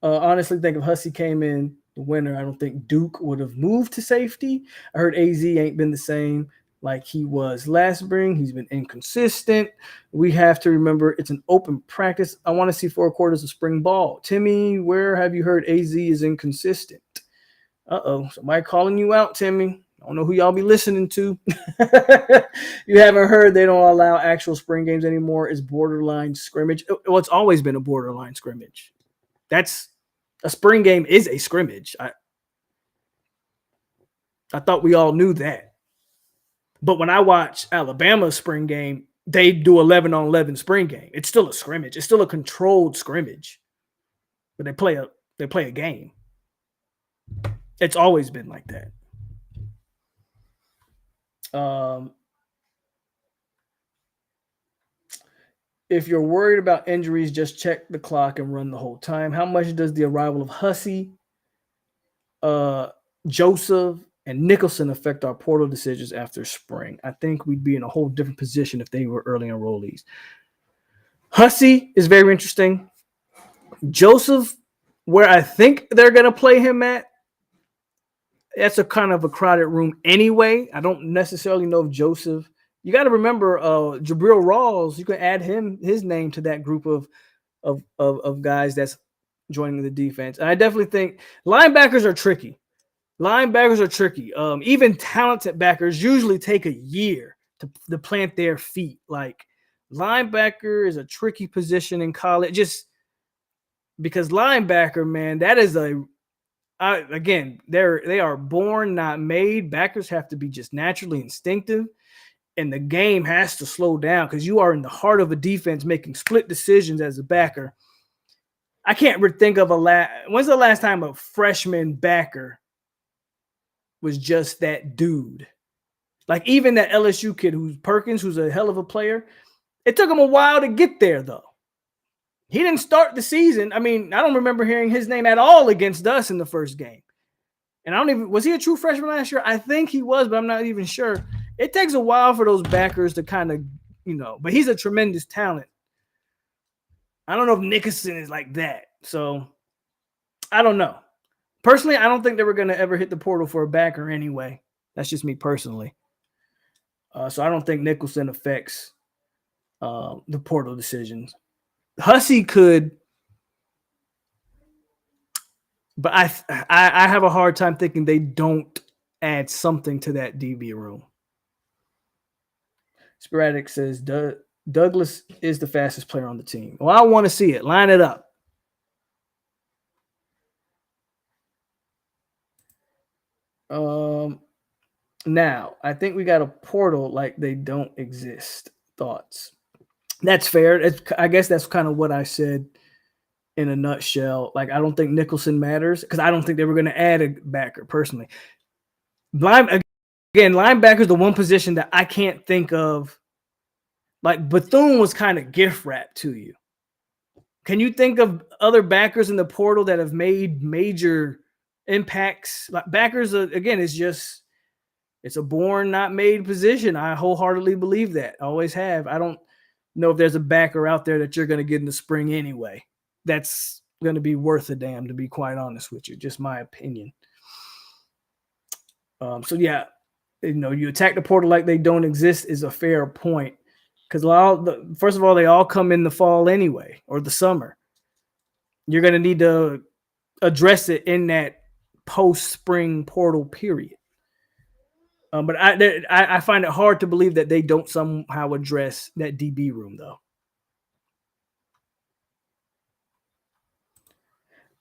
Honestly, think if Hussey came in the winner, I don't think Duke would have moved to safety. I heard AZ ain't been the same like he was last spring. He's been inconsistent. We have to remember it's an open practice. I want to see 4 quarters of spring ball. Timmy, where have you heard AZ is inconsistent? Uh-oh, somebody calling you out, Timmy. I don't know who y'all be listening to. You haven't heard they don't allow actual spring games anymore. It's borderline scrimmage. Well, it's always been a borderline scrimmage. That's a spring game is a scrimmage. I thought we all knew that. But when I watch Alabama's spring game, they do 11-on-11 spring game. It's still a scrimmage. It's still a controlled scrimmage. But they play a game. It's always been like that. If you're worried about injuries, just check the clock and run the whole time. How much does the arrival of Hussey, Joseph, and Nicholson affect our portal decisions after spring? I think we'd be in a whole different position if they were early enrollees. Hussey is very interesting. Joseph, where I think they're going to play him at, that's a kind of a crowded room anyway. I don't necessarily know if Joseph. You got to remember Jabril Rawls. You can add his name to that group of guys that's joining the defense. And I definitely think linebackers are tricky. Even talented backers usually take a year to plant their feet. Like linebacker is a tricky position in college, just because linebacker, man, that is again, they are born, not made. Backers have to be just naturally instinctive, and the game has to slow down because you are in the heart of a defense making split decisions as a backer. I can't think of when's the last time a freshman backer was just that dude? Like even that LSU kid who's Perkins, who's a hell of a player, it took him a while to get there though. He didn't start the season. I mean, I don't remember hearing his name at all against us in the first game. And was he a true freshman last year? I think he was, but I'm not even sure. It takes a while for those backers to kind of, but he's a tremendous talent. I don't know if Nicholson is like that. So I don't know. Personally, I don't think they were going to ever hit the portal for a backer anyway. That's just me personally. So I don't think Nicholson affects the portal decisions. Hussey could, but I have a hard time thinking they don't add something to that DB room. Sporadic says Douglas is the fastest player on the team. Well, I want to see it. Line it up. Now, I think we got a portal like they don't exist. Thoughts? That's fair. I guess that's kind of what I said in a nutshell. Like, I don't think Nicholson matters because I don't think they were going to add a backer personally. Linebacker is the one position that I can't think of. Like, Bethune was kind of gift wrapped to you. Can you think of other backers in the portal that have made major impacts? Like, backers, again, it's a born, not made position. I wholeheartedly believe that. I always have. I don't know if there's a backer out there that you're going to get in the spring anyway. That's going to be worth a damn, to be quite honest with you. Just my opinion. So, yeah, you attack the portal like they don't exist is a fair point. Because first of all, they all come in the fall anyway, or the summer. You're going to need to address it in that post-spring portal period. But I find it hard to believe that they don't somehow address that DB room, though.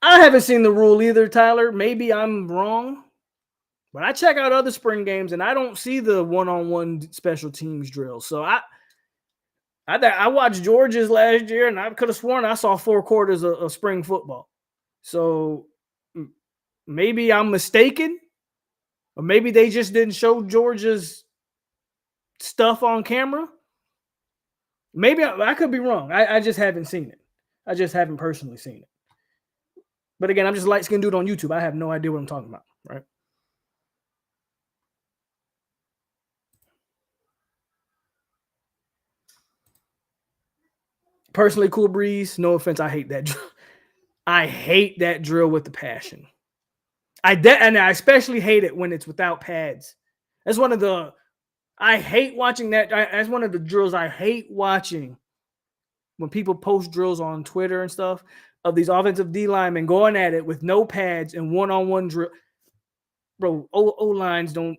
I haven't seen the rule either, Tyler. Maybe I'm wrong. But I check out other spring games, and I don't see the one-on-one special teams drill. So I watched Georgia's last year, and I could have sworn I saw 4 quarters of spring football. So maybe I'm mistaken. Or maybe they just didn't show Georgia's stuff on camera. Maybe I could be wrong. I just haven't seen it. I just haven't personally seen it. But again, I'm just a light-skinned dude on YouTube. I have no idea what I'm talking about, right? Personally, Cool Breeze, no offense, I hate that drill. I hate that drill with the passion. And I especially hate it when it's without pads. That's one of the I hate watching that. That's one of the drills I hate watching when people post drills on Twitter and stuff of these offensive D linemen going at it with no pads and one-on-one drill. Bro, O-lines don't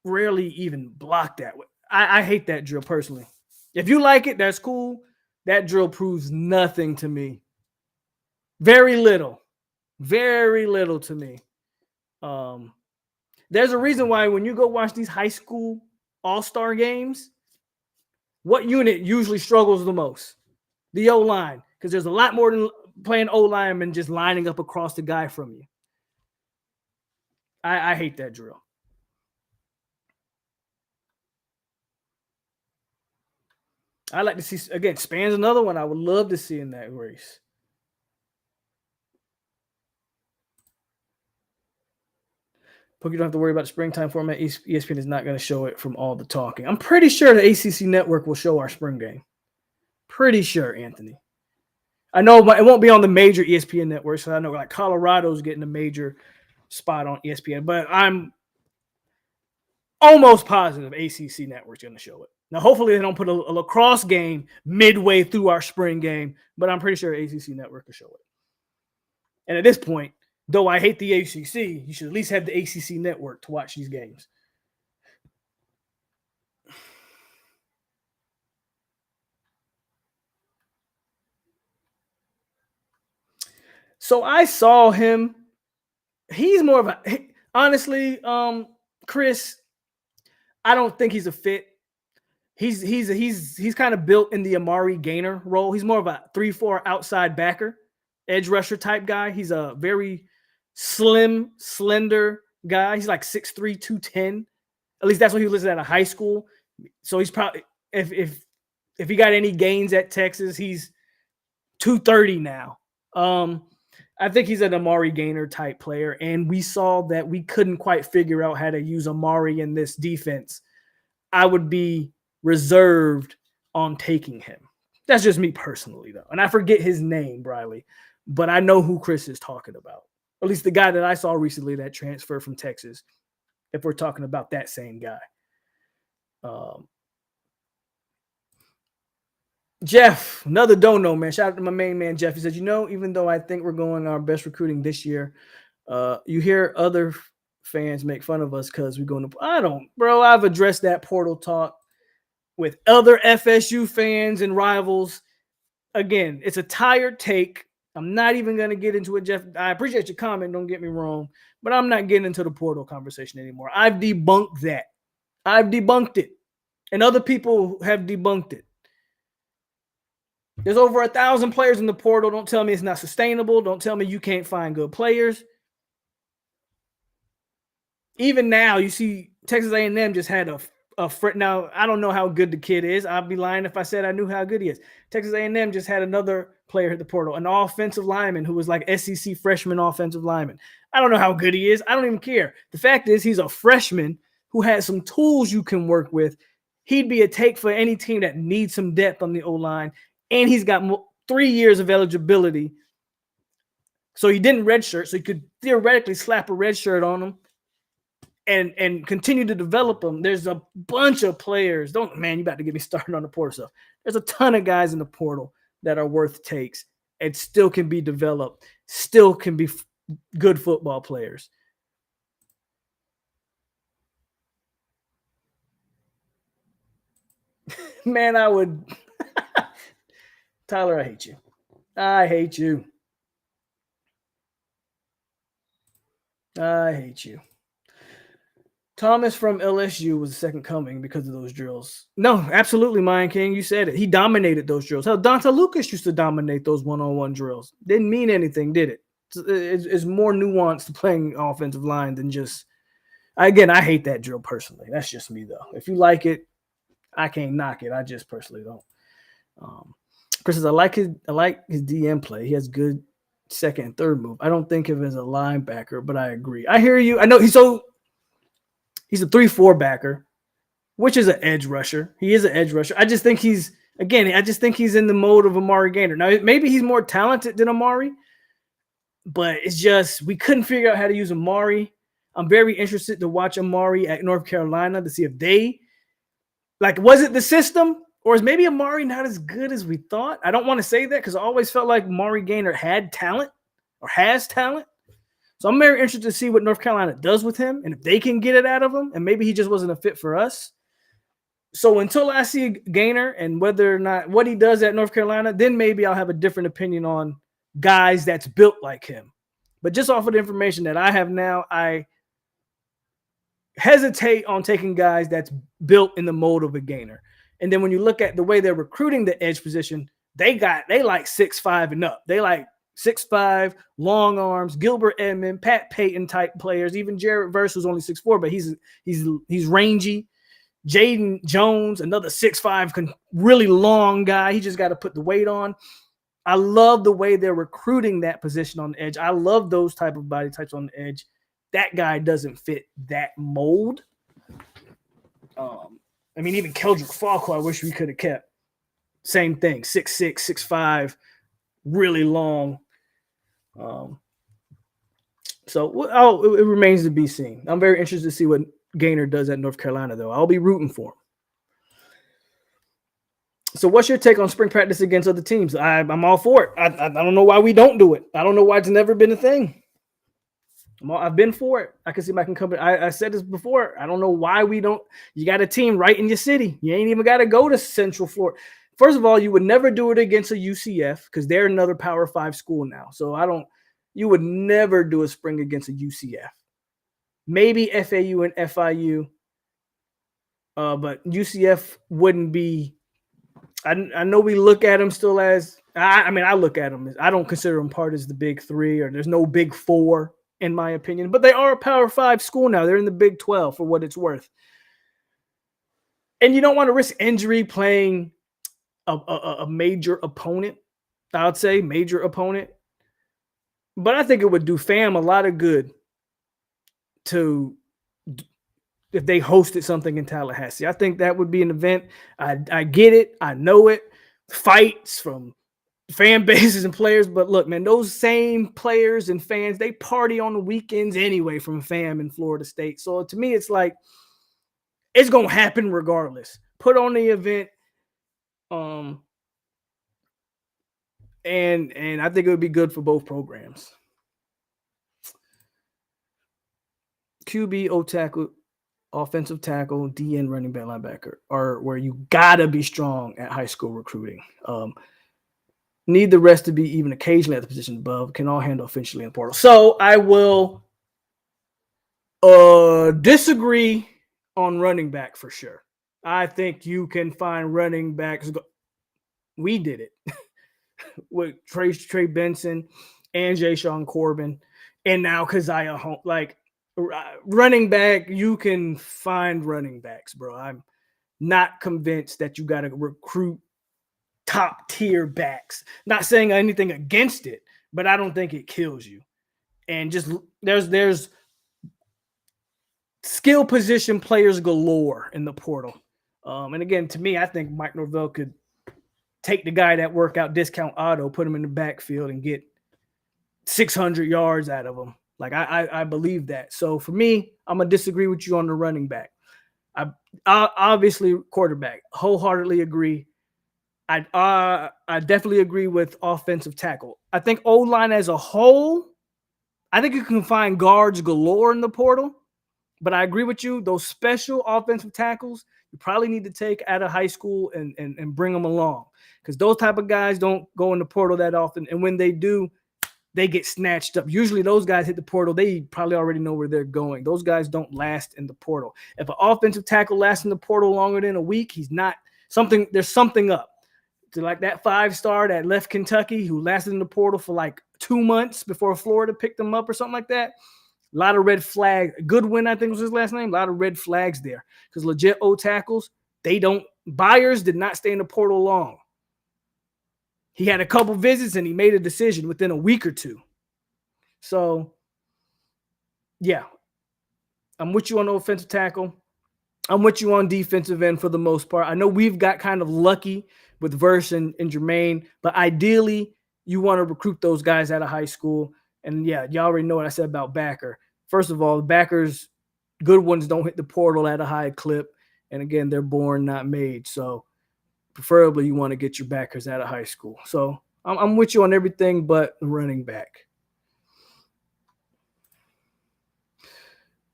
rarely even block that. I hate that drill personally. If you like it, that's cool. That drill proves nothing to me. Very little to me. There's a reason why when you go watch these high school all-star games, what unit usually struggles the most? The O-line, because there's a lot more than playing O-line and just lining up across the guy from you. I hate that drill. I like to see, again, Span's another one I would love to see in that race. Poke, you don't have to worry about the springtime format. ESPN is not going to show it from all the talking. I'm pretty sure the ACC network will show our spring game. Pretty sure, Anthony. I know it won't be on the major ESPN network, so I know like Colorado's getting a major spot on ESPN, but I'm almost positive ACC network's going to show it. Now, hopefully they don't put a lacrosse game midway through our spring game, but I'm pretty sure ACC network will show it. And at this point, though I hate the ACC, you should at least have the ACC network to watch these games. So I saw him. He's more of a, honestly, Chris, I don't think he's a fit. He's kind of built in the Amari Gaynor role. He's more of a 3-4 outside backer, edge rusher type guy. He's a very slim, slender guy. He's like 6'3", 210. At least that's what he was listed at a high school. So he's probably, if he got any gains at Texas, he's 230 now. I think he's an Amari Gaynor type player, and we saw that we couldn't quite figure out how to use Amari in this defense. I would be reserved on taking him. That's just me personally, though. And I forget his name, Briley, but I know who Chris is talking about. At least the guy that I saw recently that transferred from Texas, if we're talking about that same guy. Jeff, another dono, man. Shout out to my main man, Jeff. He said, even though I think we're going our best recruiting this year, you hear other fans make fun of us because we're going to – I've addressed that portal talk with other FSU fans and rivals. Again, it's a tired take. I'm not even going to get into it, Jeff. I appreciate your comment. Don't get me wrong. But I'm not getting into the portal conversation anymore. I've debunked that. I've debunked it. And other people have debunked it. There's over 1,000 players in the portal. Don't tell me it's not sustainable. Don't tell me you can't find good players. Even now, you see Texas A&M just had a friend. Now, I don't know how good the kid is. I'd be lying if I said I knew how good he is. Texas A&M just had another player at the portal, an offensive lineman who was like SEC freshman offensive lineman. I don't know how good he is. I don't even care. The fact is he's a freshman who has some tools you can work with. He'd be a take for any team that needs some depth on the O-line. And he's got 3 years of eligibility. So he didn't redshirt. So he could theoretically slap a red shirt on him and continue to develop them. There's a bunch of players. You about to get me started on the portal stuff. There's a ton of guys in the portal that are worth takes and still can be developed, still can be good football players. Man, I would... Tyler, I hate you. I hate you. I hate you. Thomas from LSU was the second coming because of those drills. No, absolutely, Mayan King. You said it. He dominated those drills. Hell, Dante Lucas used to dominate those one-on-one drills. Didn't mean anything, did it? It's more nuanced to playing offensive line than just... Again, I hate that drill personally. That's just me, though. If you like it, I can't knock it. I just personally don't. Chris says, I like his DM play. He has good second and third move. I don't think of him as a linebacker, but I agree. I hear you. I know he's a 3-4 backer, which is an edge rusher. He is an edge rusher. I just think he's in the mode of Amari Gainer. Now, maybe he's more talented than Amari, but it's just we couldn't figure out how to use Amari. I'm very interested to watch Amari at North Carolina to see if they was it the system or is maybe Amari not as good as we thought? I don't want to say that because I always felt like Amari Gainer had talent or has talent. So I'm very interested to see what North Carolina does with him and if they can get it out of him. And maybe he just wasn't a fit for us. So until I see Gainer and whether or not what he does at North Carolina, then maybe I'll have a different opinion on guys that's built like him. But just off of the information that I have now, I hesitate on taking guys that's built in the mold of a Gainer. And then when you look at the way they're recruiting the edge position, they like 6'5" and up. They like 6'5", long arms, Gilbert Edmond, Pat Payton type players. Even Jared Verse was only 6'4", but he's rangy. Jaden Jones, another 6'5", really long guy. He just got to put the weight on. I love the way they're recruiting that position on the edge. I love those type of body types on the edge. That guy doesn't fit that mold. Even Keldrick Falco, I wish we could have kept. Same thing, 6'6", 6'5", really long. So it remains to be seen. I'm very interested to see what Gainer does at North Carolina, though. I'll be rooting for him. So what's your take on spring practice against other teams? I'm all for it. I don't know why we don't do it. I don't know why it's never been a thing. I've been for it. I can see my company. I said this before. I don't know why we don't. You got a team right in your city. You ain't even got to go to Central Florida. First of all, you would never do it against a UCF because they're another Power 5 school now. So you would never do a spring against a UCF. Maybe FAU and FIU. But UCF wouldn't be. I know we look at them still as. I look at them. I don't consider them part of the Big Three, or there's no Big Four. In my opinion, but they are a Power 5 school now. They're in the Big 12 for what it's worth. And you don't want to risk injury playing a major opponent. I would say major opponent. But I think it would do fam a lot of good if they hosted something in Tallahassee. I think that would be an event. I get it. I know it. Fights from fan bases and players, but look, man, those same players and fans, they party on the weekends anyway from fam in Florida State. So to me, it's like it's gonna happen regardless. Put on the event, and I think it would be good for both programs. QB, O tackle, offensive tackle, DN, running back, linebacker are where you gotta be strong at high school recruiting. Need the rest to be even occasionally at the position above. Can all handle officially in the portal. So I will disagree on running back for sure. I think you can find running backs. We did it with Trey Benson and Jay-Sean Corbin, and now Keziah Holmes. Like running back, you can find running backs, bro. I'm not convinced that you got to recruit top tier backs. Not saying anything against it, but I don't think it kills you. And just there's skill position players galore in the portal. And again, to me, I think Mike Norvell could take the guy that work out discount auto, put him in the backfield and get 600 yards out of him. Like I believe that. So for me, I'm gonna disagree with you on the running back. I obviously quarterback, wholeheartedly agree. I definitely agree with offensive tackle. I think O-line as a whole, I think you can find guards galore in the portal, but I agree with you. Those special offensive tackles, you probably need to take out of high school and bring them along because those type of guys don't go in the portal that often. And when they do, they get snatched up. Usually those guys hit the portal. They probably already know where they're going. Those guys don't last in the portal. If an offensive tackle lasts in the portal longer than a week, there's something up. To like that 5-star that left Kentucky who lasted in the portal for like 2 months before Florida picked him up or something like that. A lot of red flags. Goodwin, I think was his last name. A lot of red flags there because legit O tackles, Byers did not stay in the portal long. he had a couple visits and he made a decision within a week or two. So, yeah, I'm with you on the offensive tackle. I'm with you on defensive end for the most part. I know we've got kind of lucky with Verse and Jermaine, but ideally you want to recruit those guys out of high school. And yeah, you already know what I said about backer. First of all, the backers, good ones don't hit the portal at a high clip. And again, they're born, not made. So preferably you want to get your backers out of high school. So I'm with you on everything but running back.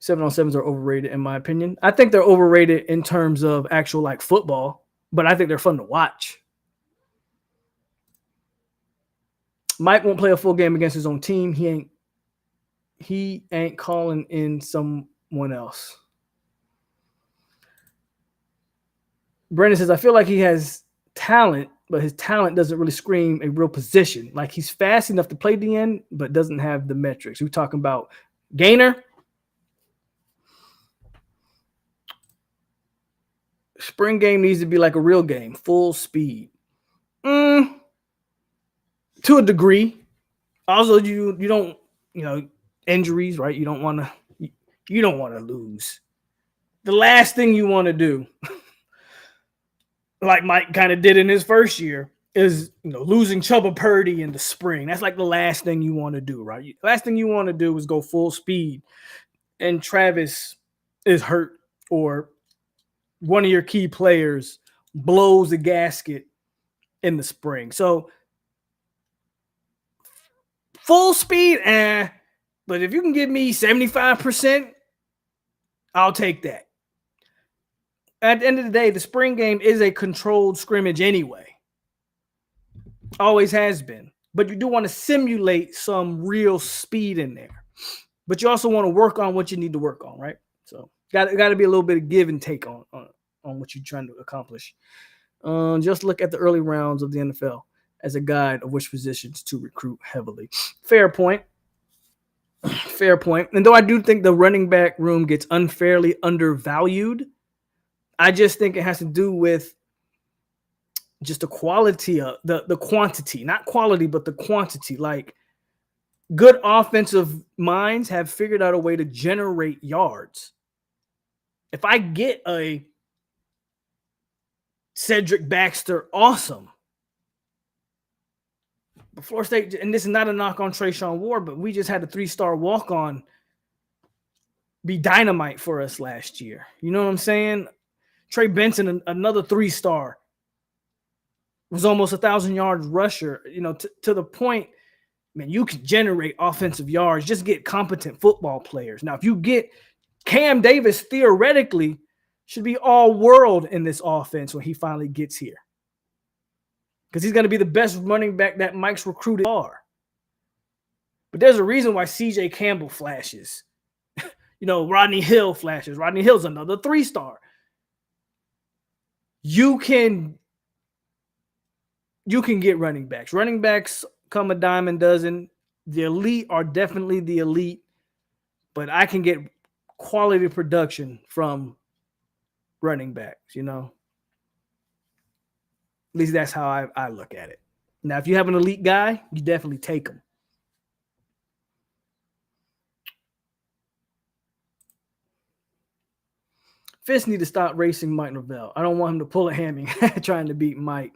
7-on-7s are overrated in my opinion. I think they're overrated in terms of actual like football, but I think they're fun to watch. Mike won't play a full game against his own team. He ain't calling in someone else. Brandon says, I feel like he has talent, but his talent doesn't really scream a real position. Like he's fast enough to play DN, but doesn't have the metrics. We're talking about Gainer. Spring game needs to be like a real game, full speed. To a degree. Also, you don't, injuries, right? You don't want to lose. The last thing you want to do, like Mike kind of did in his first year, is losing Chubba Purdy in the spring. That's like the last thing you want to do, right? Last thing you want to do is go full speed, and Travis is hurt or one of your key players blows a gasket in the spring. So full speed, but if you can give me 75%, I'll take that. At the end of the day, the spring game is a controlled scrimmage anyway. Always has been. But you do want to simulate some real speed in there. But you also want to work on what you need to work on, right? So got to be a little bit of give and take on what you're trying to accomplish. Just look at the early rounds of the NFL as a guide of which positions to recruit heavily. Fair point. Fair point. And though I do think the running back room gets unfairly undervalued, I just think it has to do with just the quality of the quantity, not quality, but the quantity. Like good offensive minds have figured out a way to generate yards. If I get a Cedric Baxter, awesome. But Florida State, and this is not a knock on Trayshawn Ward, but we just had a 3-star walk-on be dynamite for us last year. You know what I'm saying? Trey Benson, another 3-star, was almost 1,000-yard rusher. To the point, man, you can generate offensive yards. Just get competent football players. Now, if you get Cam Davis, theoretically, should be all world in this offense when he finally gets here. Because he's going to be the best running back that Mike's recruited are. But there's a reason why CJ Campbell flashes. Rodney Hill flashes. Rodney Hill's another 3-star. You can get running backs. Running backs come a dime a dozen. The elite are definitely the elite. But I can get quality production from running backs, At least that's how I look at it. Now, if you have an elite guy, you definitely take him. Fist need to stop racing Mike Norvell. I don't want him to pull a hammy trying to beat Mike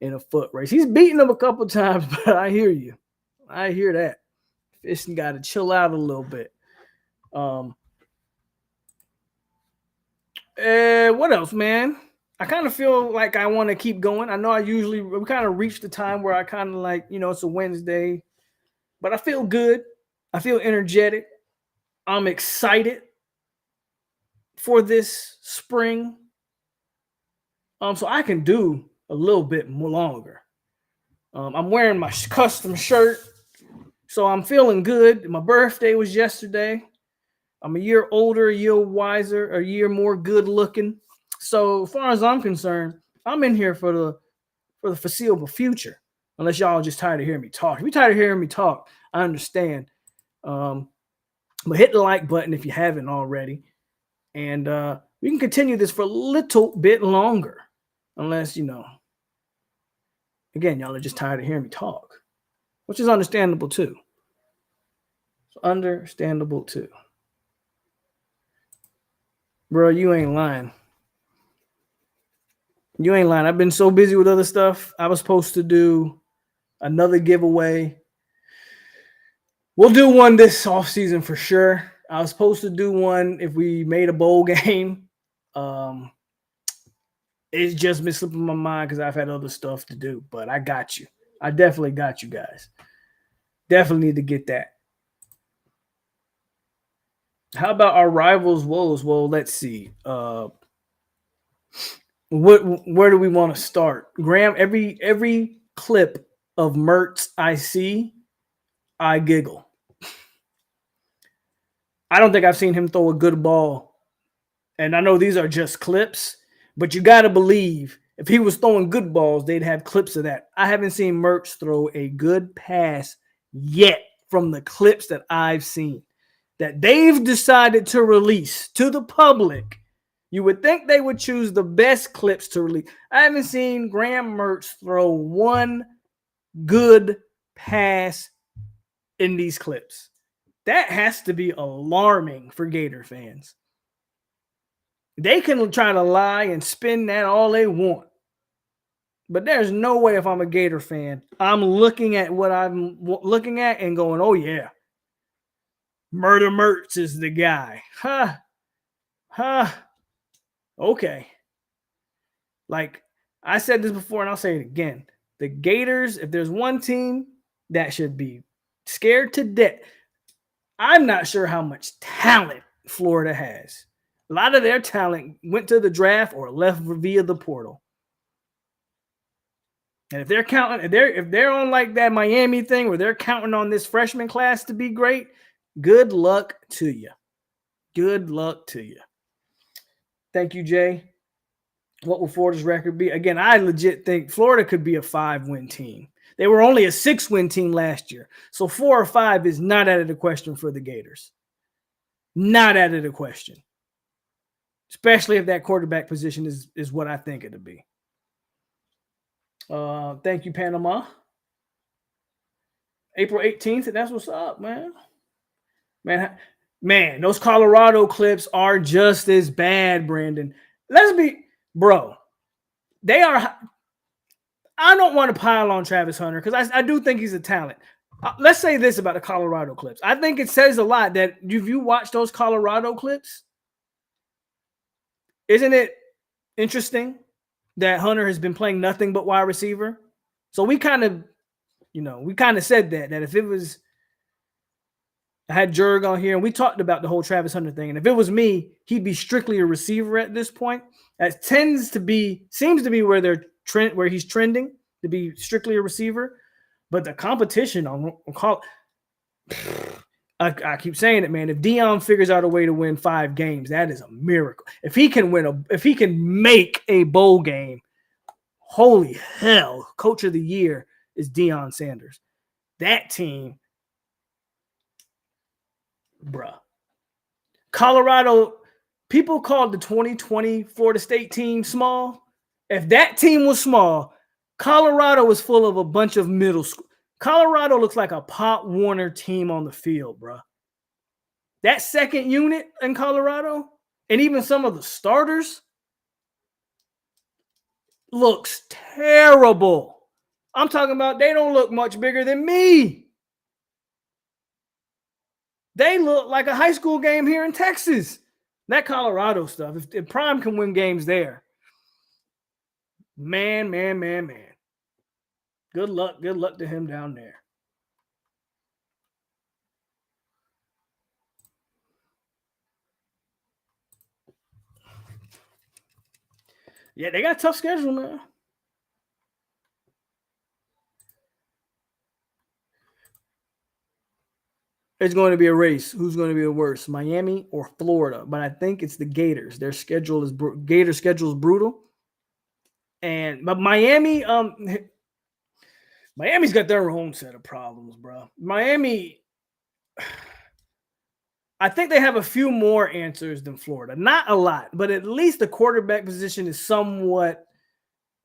in a foot race. He's beaten him a couple times, but I hear you. I hear that. Fist got to chill out a little bit. What else, man? I kind of feel like I want to keep going. I know we kind of reach the time where I kind of like, it's a Wednesday, but I feel good. I feel energetic. I'm excited for this spring. So I can do a little bit more longer. I'm wearing my custom shirt, so I'm feeling good. My birthday was yesterday. I'm a year older, a year wiser, a year more good looking. So as far as I'm concerned, I'm in here for the foreseeable future. Unless y'all are just tired of hearing me talk. If you're tired of hearing me talk, I understand. But hit the like button if you haven't already. And we can continue this for a little bit longer. Unless, Again, y'all are just tired of hearing me talk, which is understandable too. It's understandable too. Bro, you ain't lying. You ain't lying. I've been so busy with other stuff. I was supposed to do another giveaway. We'll do one this offseason for sure. I was supposed to do one if we made a bowl game. It's just been slipping my mind because I've had other stuff to do. But I got you. I definitely got you guys. Definitely need to get that. How about our rivals' woes? Well, let's see. Where do we want to start? Graham, every clip of Mertz I see, I giggle. I don't think I've seen him throw a good ball. And I know these are just clips, but you got to believe if he was throwing good balls, they'd have clips of that. I haven't seen Mertz throw a good pass yet from the clips that I've seen that they've decided to release to the public. You would think they would choose the best clips to release. I haven't seen Graham Mertz throw one good pass in these clips. That has to be alarming for Gator fans. They can try to lie and spin that all they want. But there's no way if I'm a Gator fan, I'm looking at what I'm looking at and going, oh, yeah. Murder Mertz is the guy. Okay. Like I said this before and I'll say it again. The Gators, if there's one team that should be scared to death, I'm not sure how much talent Florida has. A lot of their talent went to the draft or left via the portal. And if they're counting, if they're on like that Miami thing where they're counting on this freshman class to be great, good luck to you. Good luck to you. Thank you, Jay. What will Florida's record be? Again, I legit think Florida could be a 5-win team. They were only a 6-win team last year. So 4 or 5 is not out of the question for the Gators. Not out of the question. Especially if that quarterback position is what I think it'll be. Thank you, Panama. April 18th, that's what's up, man. Man, those Colorado clips are just as bad, Brandon. Bro, they are. I don't want to pile on Travis Hunter because I do think he's a talent. Let's say this about the Colorado clips. I think it says a lot that if you watch those Colorado clips, isn't it interesting that Hunter has been playing nothing but wide receiver? So we kind of said that if it was, I had Jurg on here and we talked about the whole Travis Hunter thing. And if it was me, he'd be strictly a receiver at this point. That seems to be where he's trending to be strictly a receiver. But the competition I keep saying it, man. If Deion figures out a way to win 5 games, that is a miracle. If he can make a bowl game, holy hell, Coach of the Year is Deion Sanders. That team, bruh. Colorado, people called the 2020 Florida State team small. If that team was small, Colorado was full of a bunch of middle school. Colorado looks like a Pop Warner team on the field, bro. That second unit in Colorado, and even some of the starters, looks terrible. I'm talking about they don't look much bigger than me. They look like a high school game here in Texas. That Colorado stuff, if Prime can win games there, man. Good luck to him down there. Yeah, they got a tough schedule, man. It's going to be a race. Who's going to be the worst, Miami or Florida? But I think it's the Gators. Their schedule is Gator schedule is brutal. But Miami's got their own set of problems, bro. Miami, I think they have a few more answers than Florida. Not a lot, but at least the quarterback position is somewhat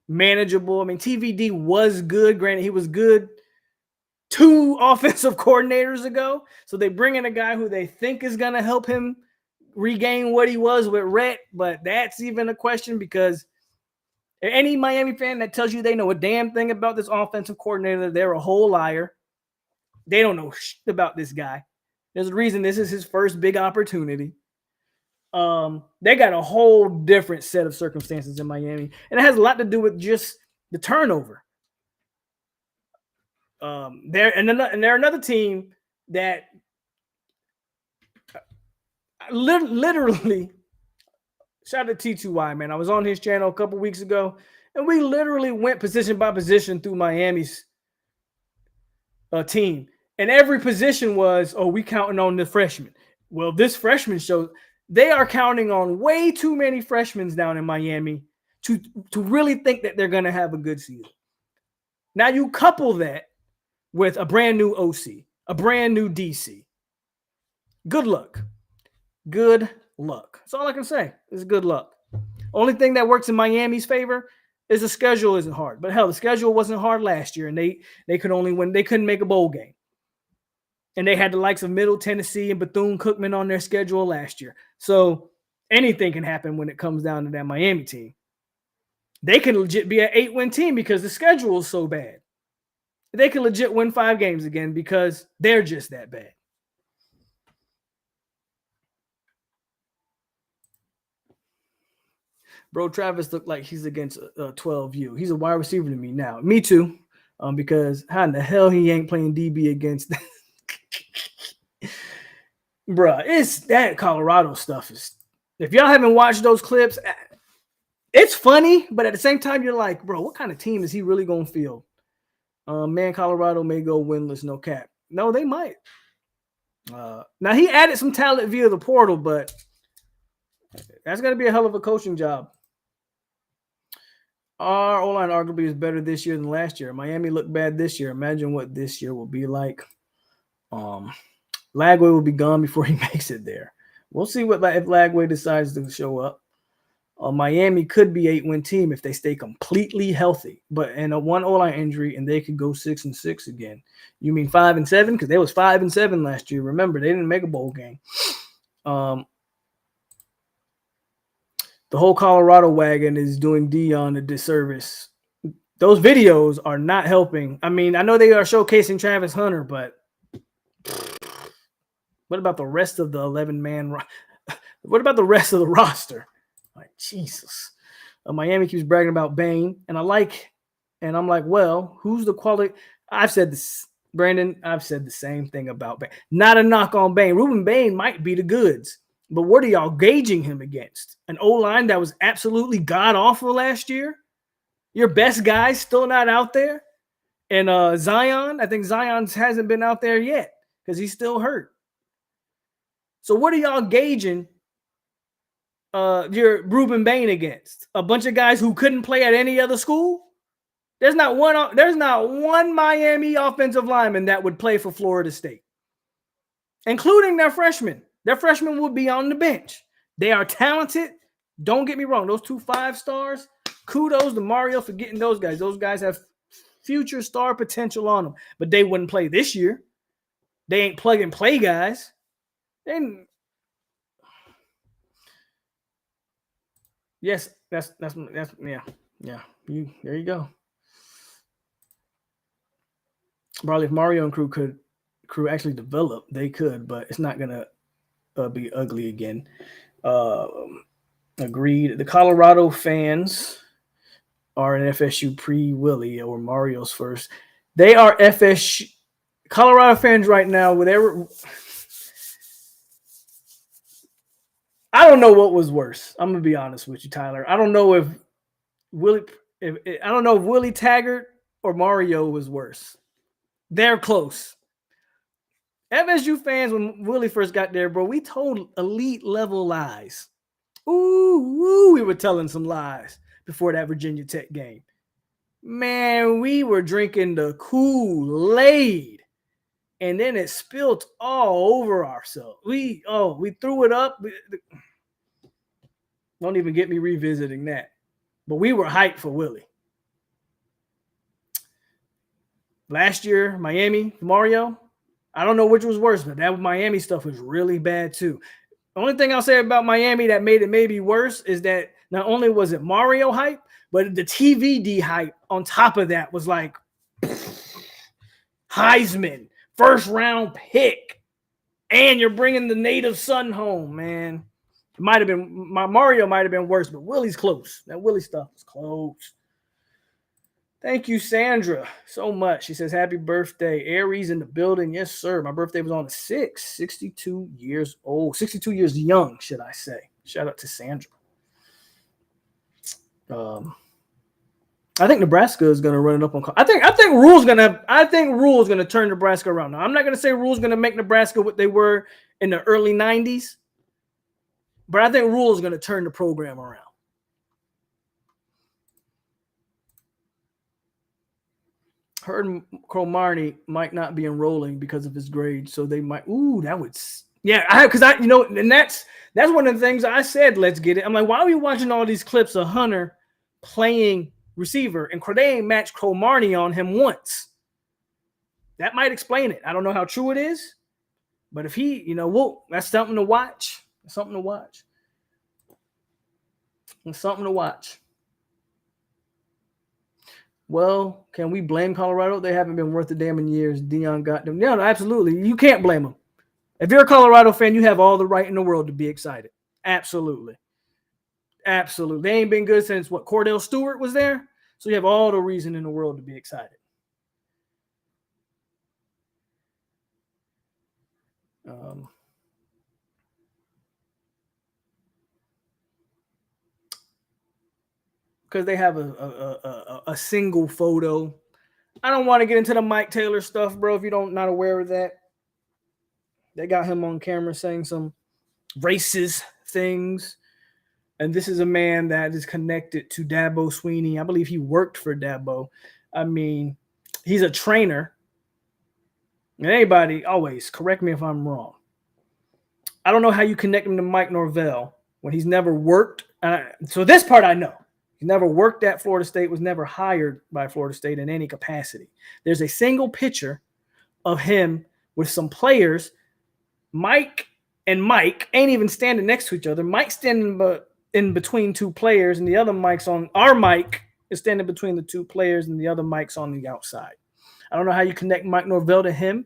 manageable. I mean, TVD was good. Granted, he was good 2 offensive coordinators ago. So they bring in a guy who they think is going to help him regain what he was with Rhett. But that's even a question, because any Miami fan that tells you they know a damn thing about this offensive coordinator, they're a whole liar. They don't know shit about this guy. There's a reason this is his first big opportunity. They got a whole different set of circumstances in Miami, and it has a lot to do with just the turnover. They're another team that literally, shout out to T2Y, man. I was on his channel a couple weeks ago, and we literally went position by position through Miami's team. And every position was, we counting on the freshmen. Well, this freshman shows they are counting on way too many freshmen down in Miami to really think that they're going to have a good season. Now you couple that with a brand new OC, a brand new DC. Good luck. Good luck. That's all I can say is good luck. Only thing that works in Miami's favor is the schedule isn't hard. But hell, the schedule wasn't hard last year, and they could only win. They couldn't make a bowl game. And they had the likes of Middle Tennessee and Bethune-Cookman on their schedule last year. So anything can happen when it comes down to that Miami team. They can legit be an 8-win team because the schedule is so bad. They can legit win 5 games again because they're just that bad. Bro, Travis looked like he's against 12U. He's a wide receiver to me now. Me too, because how in the hell he ain't playing DB against – bruh, it's that Colorado stuff is. If y'all haven't watched those clips, it's funny, but at the same time, you're like, bro, what kind of team is he really gonna field? Man, Colorado may go winless, no cap. No, they might. Now he added some talent via the portal, but that's gonna be a hell of a coaching job. Our O-line arguably is better this year than last year. Miami looked bad this year. Imagine what this year will be like. Lagway will be gone before he makes it there. We'll see if Lagway decides to show up. Miami could be 8-win team if they stay completely healthy, but in a one O-line injury, and they could go 6-6 again. You mean 5-7? Because they was 5-7 last year. Remember, they didn't make a bowl game. The whole Colorado wagon is doing Dion a disservice. Those videos are not helping. I mean, I know they are showcasing Travis Hunter, but what about the rest of the 11-man? What about the rest of the roster? Like, Jesus. Miami keeps bragging about Bain, and I'm like, well, who's the quality? I've said this, Brandon. I've said the same thing about Bain. Not a knock on Bain. Ruben Bain might be the goods, but what are y'all gauging him against? An O-line that was absolutely god-awful last year? Your best guy's still not out there? And Zion, I think Zion hasn't been out there yet because he's still hurt. So what are y'all gauging your Ruben Bain against? A bunch of guys who couldn't play at any other school? There's not one Miami offensive lineman that would play for Florida State, including their freshmen. Their freshmen would be on the bench. They are talented. Don't get me wrong. Those 2 5-stars, kudos to Mario for getting those guys. Those guys have future star potential on them, but they wouldn't play this year. They ain't plug-and-play guys. Yes, that's yeah. There you go. Probably if Mario and crew actually develop, they could, but it's not gonna be ugly again. Agreed. The Colorado fans are an FSU pre-Willie or Mario's first. They are FSU Colorado fans right now. Whatever. I don't know what was worse. I'm gonna be honest with you, Tyler. I don't know if Willie Taggart or Mario was worse. They're close. FSU fans, when Willie first got there, bro, we told elite level lies. We were telling some lies before that Virginia Tech game. Man, we were drinking the Kool-Aid, and then it spilled all over ourselves. We threw it up. Don't even get me revisiting that. But we were hyped for Willie. Last year, Miami, Mario, I don't know which was worse, but that Miami stuff was really bad too. The only thing I'll say about Miami that made it maybe worse is that not only was it Mario hype, but the TVD hype on top of that was like Heisman, first round pick, and you're bringing the native son home, man. It might have been Mario might have been worse, but Willie's close. That Willie stuff was close. Thank you, Sandra, so much. She says, happy birthday. Aries in the building. Yes, sir. My birthday was on the 6th. 62 years old. 62 years young, should I say. Shout out to Sandra. I think Nebraska is going to run it up on. I think Rule's going to turn Nebraska around. Now, I'm not going to say Rule's going to make Nebraska what they were in the early 90s, but I think Rule is going to turn the program around. Heard Cromartie might not be enrolling because of his grades, so they might. Ooh, that would. Yeah, and that's one of the things I said. Let's get it. I'm like, why are we watching all these clips of Hunter playing receiver and they ain't matched Cromartie on him once? That might explain it. I don't know how true it is, but if he, that's something to watch. It's something to watch. It's something to watch. Well, can we blame Colorado? They haven't been worth a damn in years. Dion got them. Yeah, no, absolutely. You can't blame them. If you're a Colorado fan, you have all the right in the world to be excited. Absolutely. Absolutely. They ain't been good since Cordell Stewart was there. So you have all the reason in the world to be excited. Because they have a single photo. I don't want to get into the Mike Taylor stuff, bro, if you're not aware of that. They got him on camera saying some racist things. And this is a man that is connected to Dabo Swinney. I believe he worked for Dabo. I mean, he's a trainer. And anybody, always, correct me if I'm wrong. I don't know how you connect him to Mike Norvell when he's never worked. So this part I know. He never worked at Florida State, was never hired by Florida State in any capacity. There's a single picture of him with some players. Mike and Mike ain't even standing next to each other. Mike's standing in between two players, and the other Mike's on – our Mike is standing between the two players, and the other Mike's on the outside. I don't know how you connect Mike Norvell to him.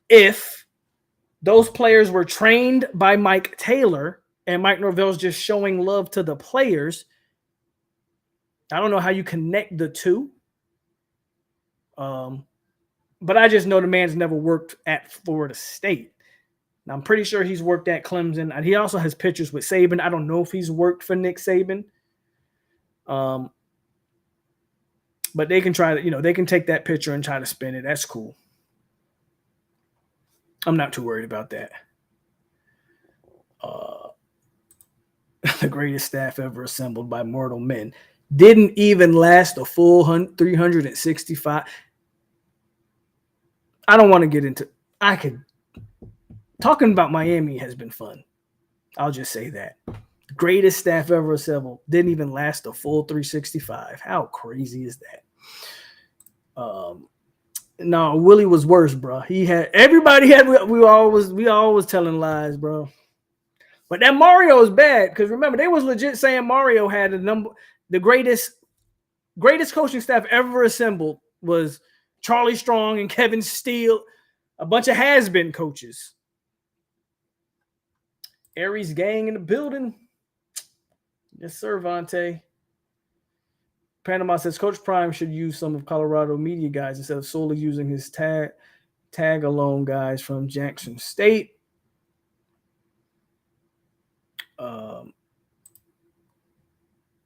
If those players were trained by Mike Taylor and Mike Norvell's just showing love to the players – I don't know how you connect the two. But I just know the man's never worked at Florida State. Now, I'm pretty sure he's worked at Clemson. And he also has pictures with Saban. I don't know if he's worked for Nick Saban. But they can try to, they can take that picture and try to spin it. That's cool. I'm not too worried about that. The greatest staff ever assembled by mortal men. Didn't even last a full 365. I don't want to get into talking about Miami has been fun. I'll just say that. Greatest staff ever assembled. Didn't even last a full 365. How crazy is that? No, Willie was worse, bro. We always telling lies, bro. But that Mario is bad because remember they was legit saying Mario had the greatest coaching staff ever assembled was Charlie Strong and Kevin Steele, a bunch of has-been coaches. Aries gang in the building. Yes, sir, Vontae. Panama says Coach Prime should use some of Colorado media guys instead of solely using his tag-alone guys from Jackson State.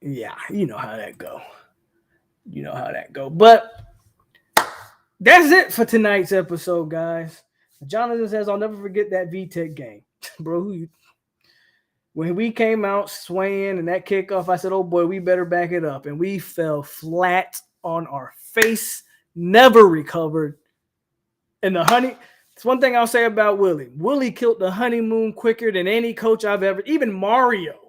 Yeah, you know how that go. But that's it for tonight's episode, guys. Jonathan says, I'll never forget that VTech game. Bro, when we came out swaying and that kickoff, I said, oh, boy, we better back it up. And we fell flat on our face, never recovered. And it's one thing I'll say about Willie. Willie killed the honeymoon quicker than any coach I've ever, even Mario.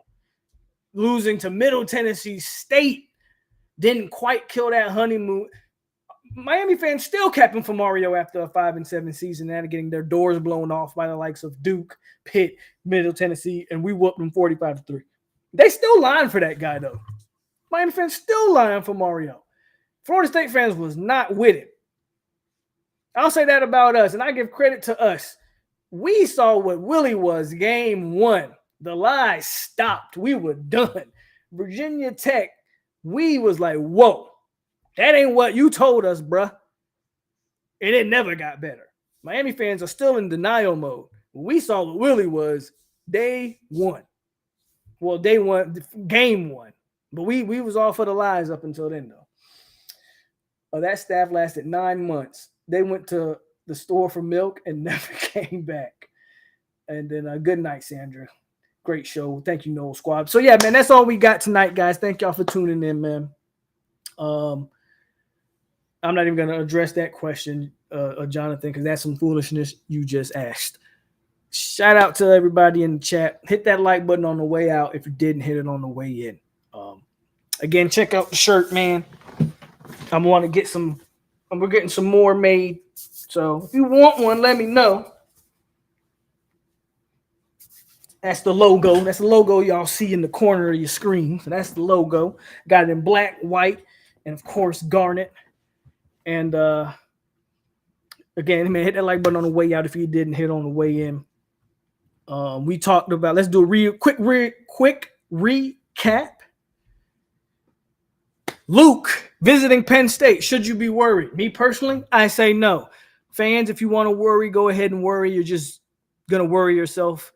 Losing to Middle Tennessee State didn't quite kill that honeymoon. Miami fans still capping for Mario after a 5-7 season and getting their doors blown off by the likes of Duke, Pitt, Middle Tennessee, and we whooped them 45-3. They still lying for that guy, though. Miami fans still lying for Mario. Florida State fans was not with it. I'll say that about us, and I give credit to us. We saw what Willie was game 1. The lies stopped. We were done. Virginia Tech, we was like, whoa, that ain't what you told us, bruh. And it never got better. Miami fans are still in denial mode. We saw what Willie was day 1. Well, day 1, game 1. But we was all for the lies up until then, though. That staff lasted 9 months. They went to the store for milk and never came back. And then good night, Sandra. Great show. Thank you, Noel Squad. So, yeah, man, that's all we got tonight, guys. Thank y'all for tuning in, man. I'm not even going to address that question, Jonathan, because that's some foolishness you just asked. Shout out to everybody in the chat. Hit that like button on the way out if you didn't hit it on the way in. Again, check out the shirt, man. We're getting some more made. So if you want one, let me know. That's the logo. That's the logo y'all see in the corner of your screen. So that's the logo. Got it in black, white, and of course garnet. And again, man, hit that like button on the way out if you didn't hit on the way in. We talked about, let's do a quick recap. Luke visiting Penn State. Should you be worried? Me personally, I say no. Fans, if you want to worry, go ahead and worry. You're just going to worry yourself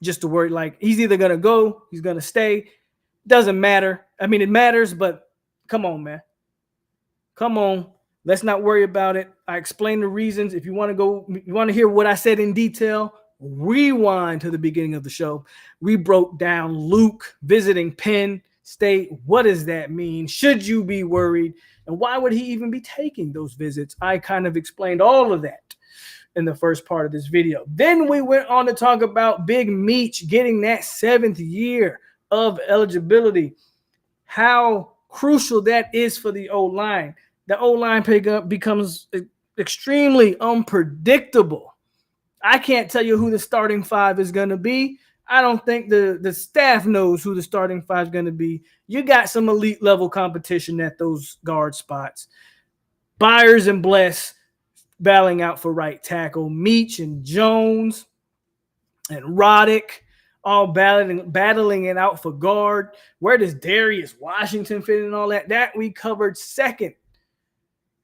just to worry. Like, he's either going to go, he's going to stay. Doesn't matter. I mean, it matters, but come on, man. Come on. Let's not worry about it. I explained the reasons. If you want to hear what I said in detail, rewind to the beginning of the show. We broke down Luke visiting Penn State. What does that mean? Should you be worried? And why would he even be taking those visits? I kind of explained all of that in the first part of this video. Then we went on to talk about Big Meech getting that 7th year of eligibility, how crucial that is for the O-line. The O-line pickup becomes extremely unpredictable. I can't tell you who the starting 5 is going to be. I don't think the staff knows who the starting 5 is going to be. You got some elite level competition at those guard spots. Byers and Bless battling out for right tackle. Meech and Jones and Roddick all battling it out for guard. Where does Darius Washington fit in all that? That we covered second.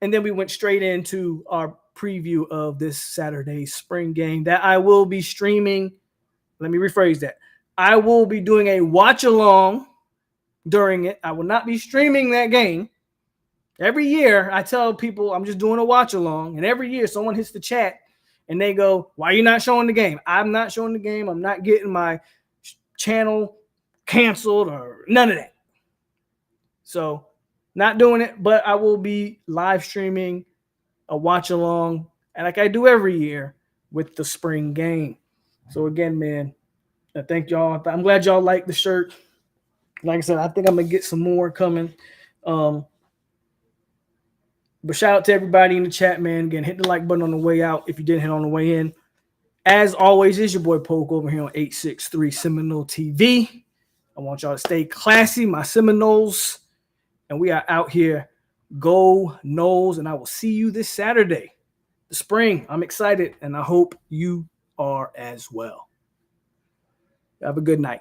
And then we went straight into our preview of this Saturday's spring game that I will be streaming. Let me rephrase that. I will be doing a watch along during it. I will not be streaming that game. Every year I tell people I'm just doing a watch along, and every year someone hits the chat and they go, "Why are you not showing the game?" I'm not showing the game. I'm not getting my channel canceled or none of that. So not doing it, but I will be live streaming a watch along, and like I do every year with the spring game. So again, man, I thank y'all. I'm glad y'all like the shirt. Like I said, I think I'm gonna get some more coming. But shout out to everybody in the chat, man. Again, hit the like button on the way out if you didn't hit on the way in. As always, it's your boy POLK over here on 863 Seminole TV. I want y'all to stay classy, my Seminoles. And we are out here. Go Noles, and I will see you this Saturday, the spring. I'm excited, and I hope you are as well. Have a good night.